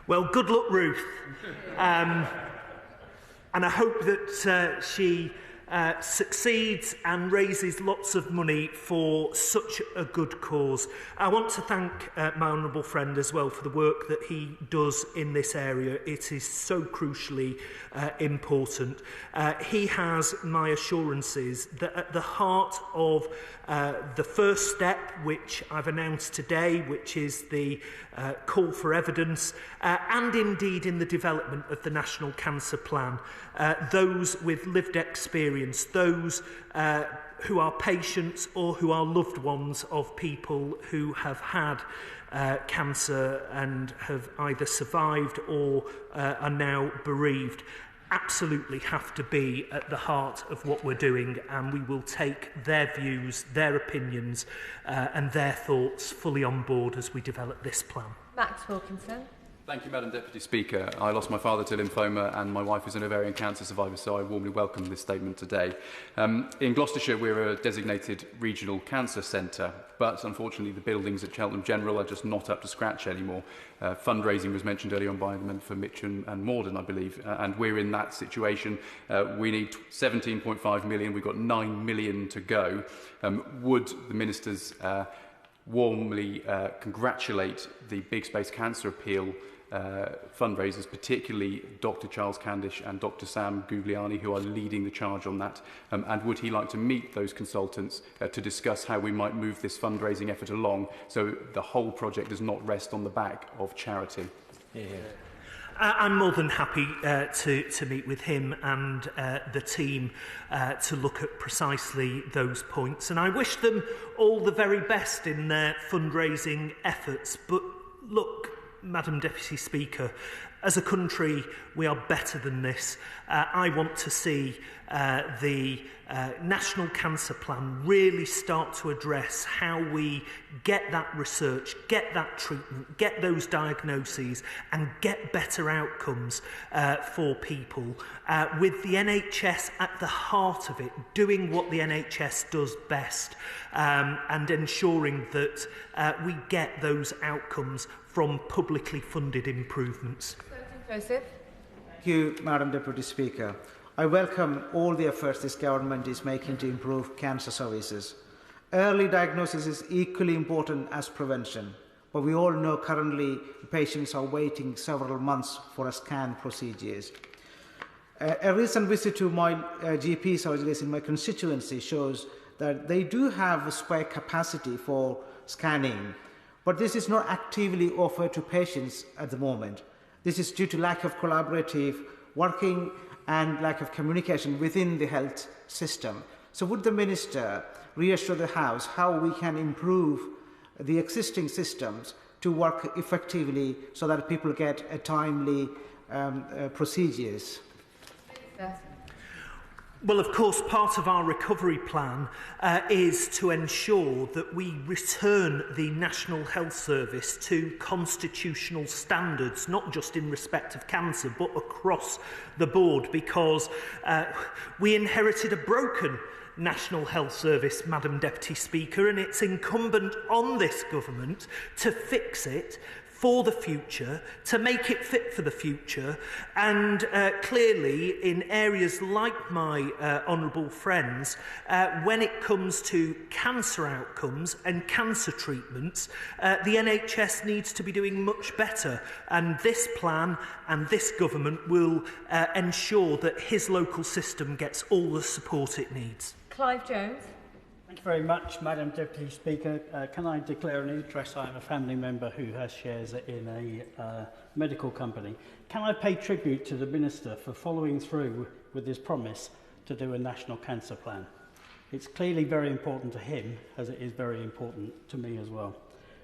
Well, good luck, Ruth. And I hope that she succeeds and raises lots of money for such a good cause. I want to thank my honourable friend as well for the work that he does in this area. It is so crucially important. He has my assurances that at the heart of the first step, which I've announced today, which is the call for evidence, and indeed in the development of the National Cancer Plan, those with lived experience, those who are patients or who are loved ones of people who have had cancer and have either survived or are now bereaved, absolutely have to be at the heart of what we're doing, and we will take their views, their opinions and their thoughts fully on board as we develop this plan. Max Wilkinson. Thank you, Madam Deputy Speaker. I lost my father to lymphoma and my wife is an ovarian cancer survivor, so I warmly welcome this statement today. In Gloucestershire, we're a designated regional cancer centre, but unfortunately the buildings at Cheltenham General are just not up to scratch anymore. Fundraising was mentioned earlier on by the member for Mitcham and Morden, I believe, and we're in that situation. We need 17.5 million, we've got 9 million to go. Would the Ministers warmly congratulate the Big Space Cancer Appeal fundraisers, particularly Dr. Charles Candish and Dr. Sam Gugliani, who are leading the charge on that, and would he like to meet those consultants to discuss how we might move this fundraising effort along so the whole project does not rest on the back of charity? Yeah. I'm more than happy to meet with him and the team to look at precisely those points, and I wish them all the very best in their fundraising efforts. But look, Madam Deputy Speaker, as a country we are better than this. I want to see the National Cancer Plan really start to address how we get that research, get that treatment, get those diagnoses and get better outcomes for people, with the NHS at the heart of it, doing what the NHS does best, and ensuring that we get those outcomes from publicly funded improvements. Joseph. Thank you, Madam Deputy Speaker. I welcome all the efforts this government is making to improve cancer services. Early diagnosis is equally important as prevention, but we all know currently patients are waiting several months for a scan procedures. A recent visit to my GP surgeries in my constituency shows that they do have a spare capacity for scanning, but this is not actively offered to patients at the moment. This is due to lack of collaborative working and lack of communication within the health system. So would the Minister reassure the House how we can improve the existing systems to work effectively so that people get a timely procedures? Well, of course, part of our recovery plan is to ensure that we return the National Health Service to constitutional standards, not just in respect of cancer, but across the board, because we inherited a broken National Health Service, Madam Deputy Speaker, and it's incumbent on this government to fix it for the future, to make it fit for the future, and clearly in areas like my honourable friends, when it comes to cancer outcomes and cancer treatments, the NHS needs to be doing much better, and this plan and this government will ensure that his local system gets all the support it needs. Clive Jones. Thank you very much, Madam Deputy Speaker. Can I declare an interest? I am a family member who has shares in a medical company. Can I pay tribute to the Minister for following through with his promise to do a national cancer plan? It's clearly very important to him, as it is very important to me as well.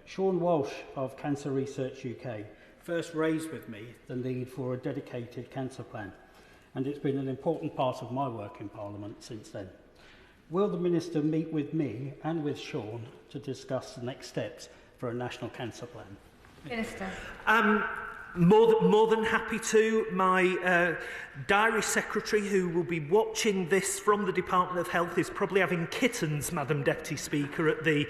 Sean Walsh of Cancer Research UK first raised with me the need for a dedicated cancer plan, and it's been an important part of my work in Parliament since then. Will the Minister meet with me and with Sean to discuss the next steps for a national cancer plan? Minister. More than happy to. My diary secretary, who will be watching this from the Department of Health, is probably having kittens, Madam Deputy Speaker, at the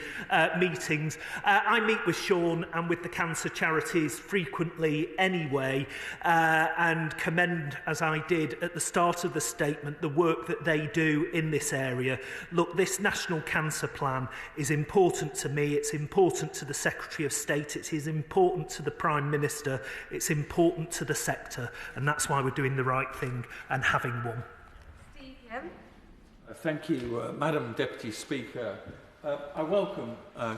meetings. I meet with Sean and with the cancer charities frequently anyway, and commend, as I did at the start of the statement, the work that they do in this area. Look, this National Cancer Plan is important to me, it's important to the Secretary of State, it is important to the Prime Minister, it's important to the sector, and that's why we're doing the right thing and having one. Steve Young. Thank you, Madam Deputy Speaker. I welcome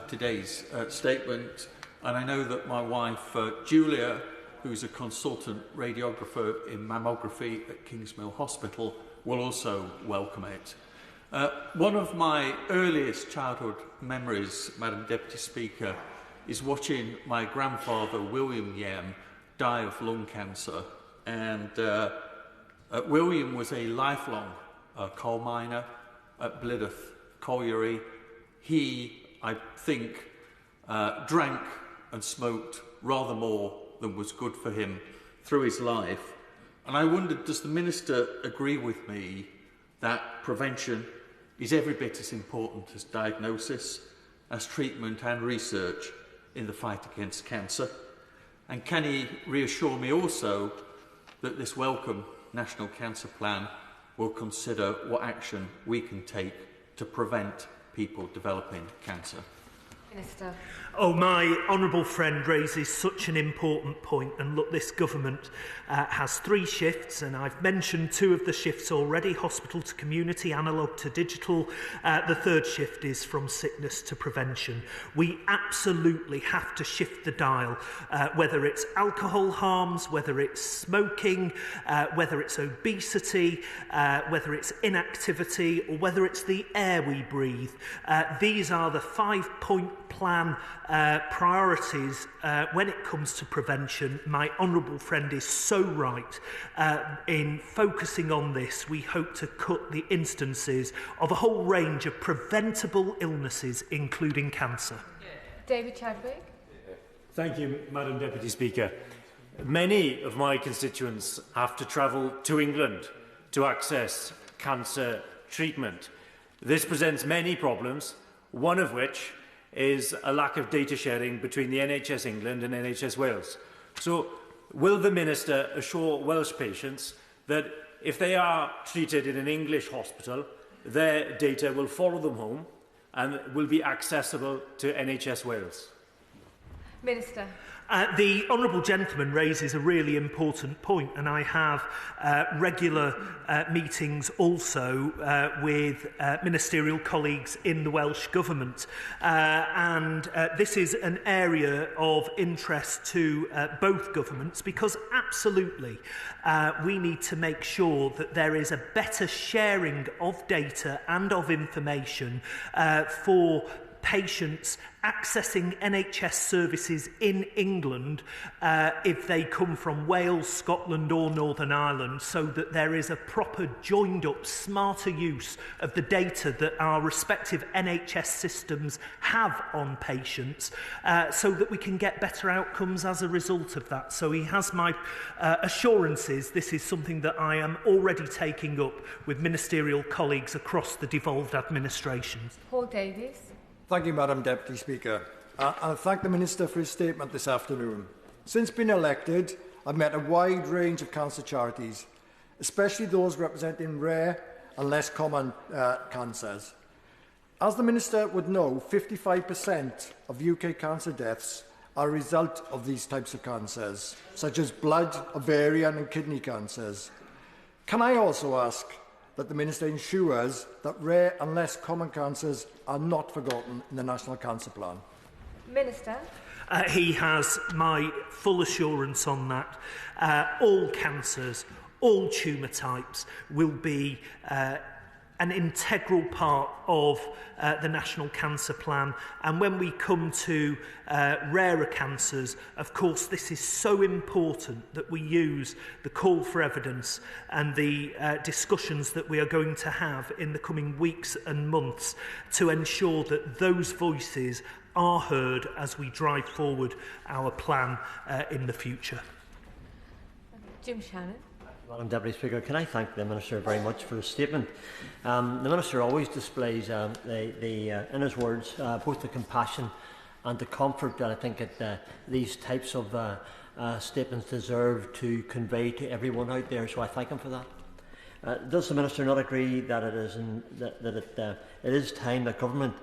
today's statement, and I know that my wife, Julia, who's a consultant radiographer in mammography at Kingsmill Hospital, will also welcome it. One of my earliest childhood memories, Madam Deputy Speaker, is watching my grandfather, William Yem, die of lung cancer. And William was a lifelong coal miner at Blydydd Colliery. He, I think, drank and smoked rather more than was good for him through his life. And I wondered, does the Minister agree with me that prevention is every bit as important as diagnosis, as treatment and research in the fight against cancer? And can he reassure me also that this welcome National Cancer Plan will consider what action we can take to prevent people developing cancer? Minister. Oh, my honourable friend raises such an important point. And look, this government has 3 shifts, and I've mentioned 2 of the shifts already, hospital to community, analogue to digital. The 3rd shift is from sickness to prevention. We absolutely have to shift the dial, whether it's alcohol harms, whether it's smoking, whether it's obesity, whether it's inactivity, or whether it's the air we breathe. These are the 5-point plan priorities when it comes to prevention. My honourable friend is so right. In focusing on this, we hope to cut the instances of a whole range of preventable illnesses, including cancer. David Chadwick. Thank you, Madam Deputy Speaker. Many of my constituents have to travel to England to access cancer treatment. This presents many problems, one of which is a lack of data sharing between the NHS England and NHS Wales. So, will the Minister assure Welsh patients that if they are treated in an English hospital, their data will follow them home and will be accessible to NHS Wales? Minister. The honourable gentleman raises a really important point, and I have regular meetings also with ministerial colleagues in the Welsh Government. This is an area of interest to both governments, because absolutely we need to make sure that there is a better sharing of data and of information for patients accessing NHS services in England if they come from Wales, Scotland or Northern Ireland, so that there is a proper joined up, smarter use of the data that our respective NHS systems have on patients, so that we can get better outcomes as a result of that. So he has my assurances this is something that I am already taking up with ministerial colleagues across the devolved administrations. Paul Davies. Thank you, Madam Deputy Speaker. I thank the Minister for his statement this afternoon. Since being elected, I've met a wide range of cancer charities, especially those representing rare and less common cancers. As the Minister would know, 55% of UK cancer deaths are a result of these types of cancers, such as blood, ovarian and kidney cancers. Can I also ask that the Minister ensures that rare and less common cancers are not forgotten in the National Cancer Plan? Minister. He has my full assurance on that. All cancers, all tumour types will be an integral part of the National Cancer Plan. And when we come to rarer cancers, of course, this is so important that we use the call for evidence and the discussions that we are going to have in the coming weeks and months to ensure that those voices are heard as we drive forward our plan in the future. Jim Shannon. Madam Deputy Speaker, can I thank the Minister very much for his statement. The Minister always displays, in his words, both the compassion and the comfort that I think these types of statements deserve to convey to everyone out there, so I thank him for that. Does the Minister not agree that it is time that government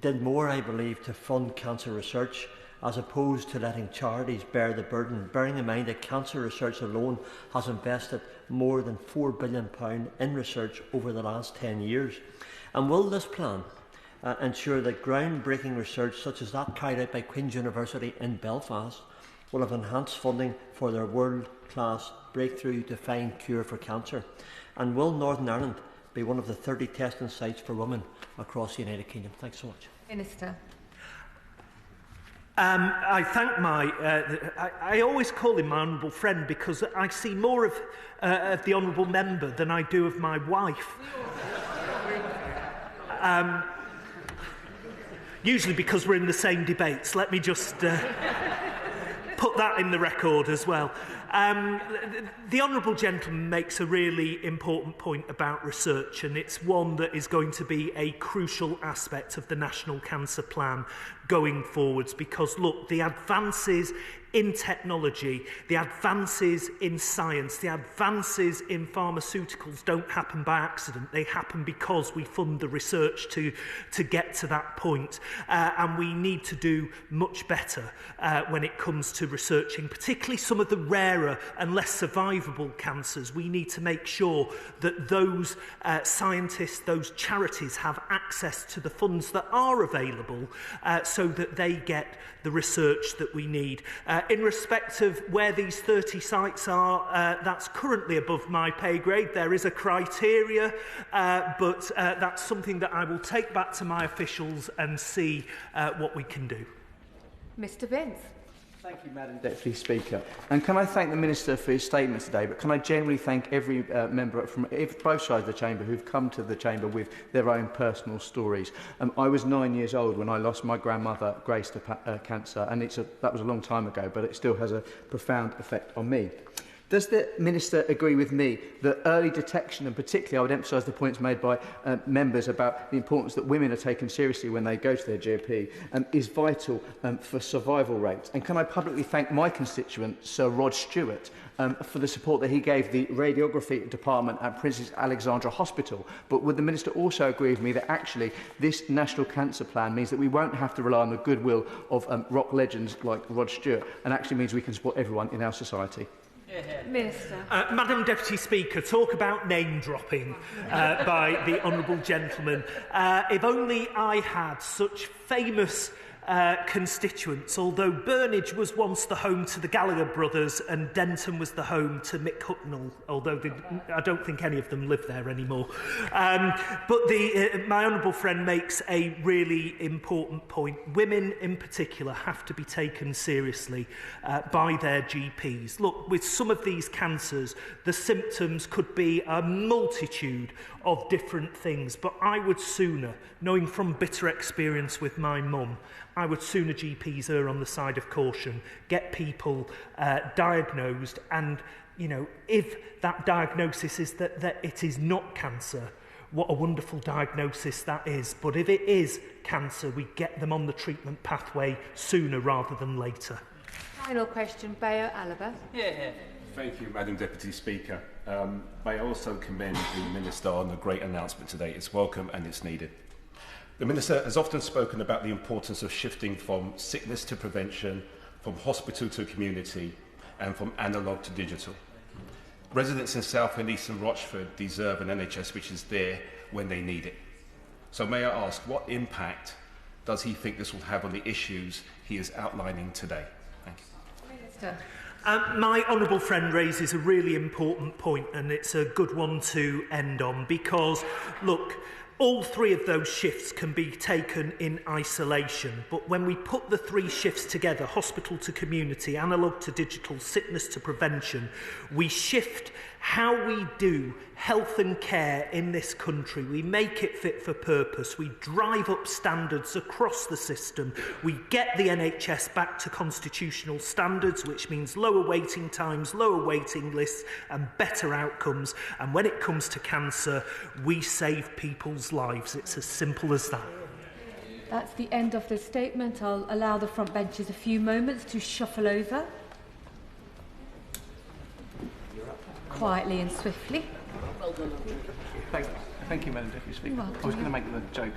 did more, I believe, to fund cancer research, as opposed to letting charities bear the burden, bearing in mind that cancer research alone has invested more than £4 billion in research over the last 10 years? And will this plan ensure that groundbreaking research such as that carried out by Queen's University in Belfast will have enhanced funding for their world-class breakthrough to find cure for cancer? And will Northern Ireland be one of the 30 testing sites for women across the United Kingdom? Thanks so much. Minister. I thank I always call him my honourable friend because I see more of the honourable member than I do of my wife. Usually because we're in the same debates. Let me just put that in the record as well. The honourable gentleman makes a really important point about research, and it's one that is going to be a crucial aspect of the National Cancer Plan going forwards, because look, the advances in technology, the advances in science, the advances in pharmaceuticals don't happen by accident. They happen because we fund the research to get to that point. And we need to do much better when it comes to researching, particularly some of the rarer and less survivable cancers. We need to make sure that those scientists, those charities have access to the funds that are available so that they get the research that we need. In respect of where these 30 sites are, that's currently above my pay grade. There is a criteria, but that's something that I will take back to my officials and see what we can do. Mr Vince. Thank you, Madam Deputy Speaker. And can I thank the Minister for his statement today, but can I generally thank every member from both sides of the Chamber who've come to the Chamber with their own personal stories. I was 9 years old when I lost my grandmother, Grace, to cancer, and that was a long time ago, but it still has a profound effect on me. Does the Minister agree with me that early detection, and particularly I would emphasise the points made by members about the importance that women are taken seriously when they go to their GP, is vital for survival rates? And can I publicly thank my constituent, Sir Rod Stewart, for the support that he gave the radiography department at Princess Alexandra Hospital? But would the Minister also agree with me that actually this National Cancer Plan means that we won't have to rely on the goodwill of rock legends like Rod Stewart, and actually means we can support everyone in our society? Minister. Madam Deputy Speaker, talk about name-dropping by the honourable gentleman. If only I had such famous constituents, although Burnage was once the home to the Gallagher brothers and Denton was the home to Mick Hucknall, although I don't think any of them live there anymore. But my honourable friend makes a really important point. Women in particular have to be taken seriously by their GPs. Look, with some of these cancers, the symptoms could be a multitude of different things, but I would sooner, knowing from bitter experience with my mum, I would sooner GPs err on the side of caution, get people diagnosed, and, you know, if that diagnosis is that it is not cancer, what a wonderful diagnosis that is. But if it is cancer, we get them on the treatment pathway sooner rather than later. Final question, Bayo Alaba. Yeah. Thank you, Madam Deputy Speaker. May I also commend the Minister on the great announcement today. It's welcome and it's needed. The Minister has often spoken about the importance of shifting from sickness to prevention, from hospital to community, and from analogue to digital. Residents in South and Eastern Rochford deserve an NHS which is there when they need it. So may I ask, what impact does he think this will have on the issues he is outlining today? Thank you. Minister. My honourable friend raises a really important point, and it's a good one to end on, because, look, all three of those shifts can be taken in isolation, but when we put the three shifts together, hospital to community, analogue to digital, sickness to prevention, we shift how we do health and care in this country. We make it fit for purpose. We drive up standards across the system. We get the NHS back to constitutional standards, which means lower waiting times, lower waiting lists, and better outcomes. And when it comes to cancer, we save people's lives. It's as simple as that. That's the end of the statement. I'll allow the front benches a few moments to shuffle over. Quietly and swiftly. Thank you, Madam Deputy Speaker. I was going to make the joke.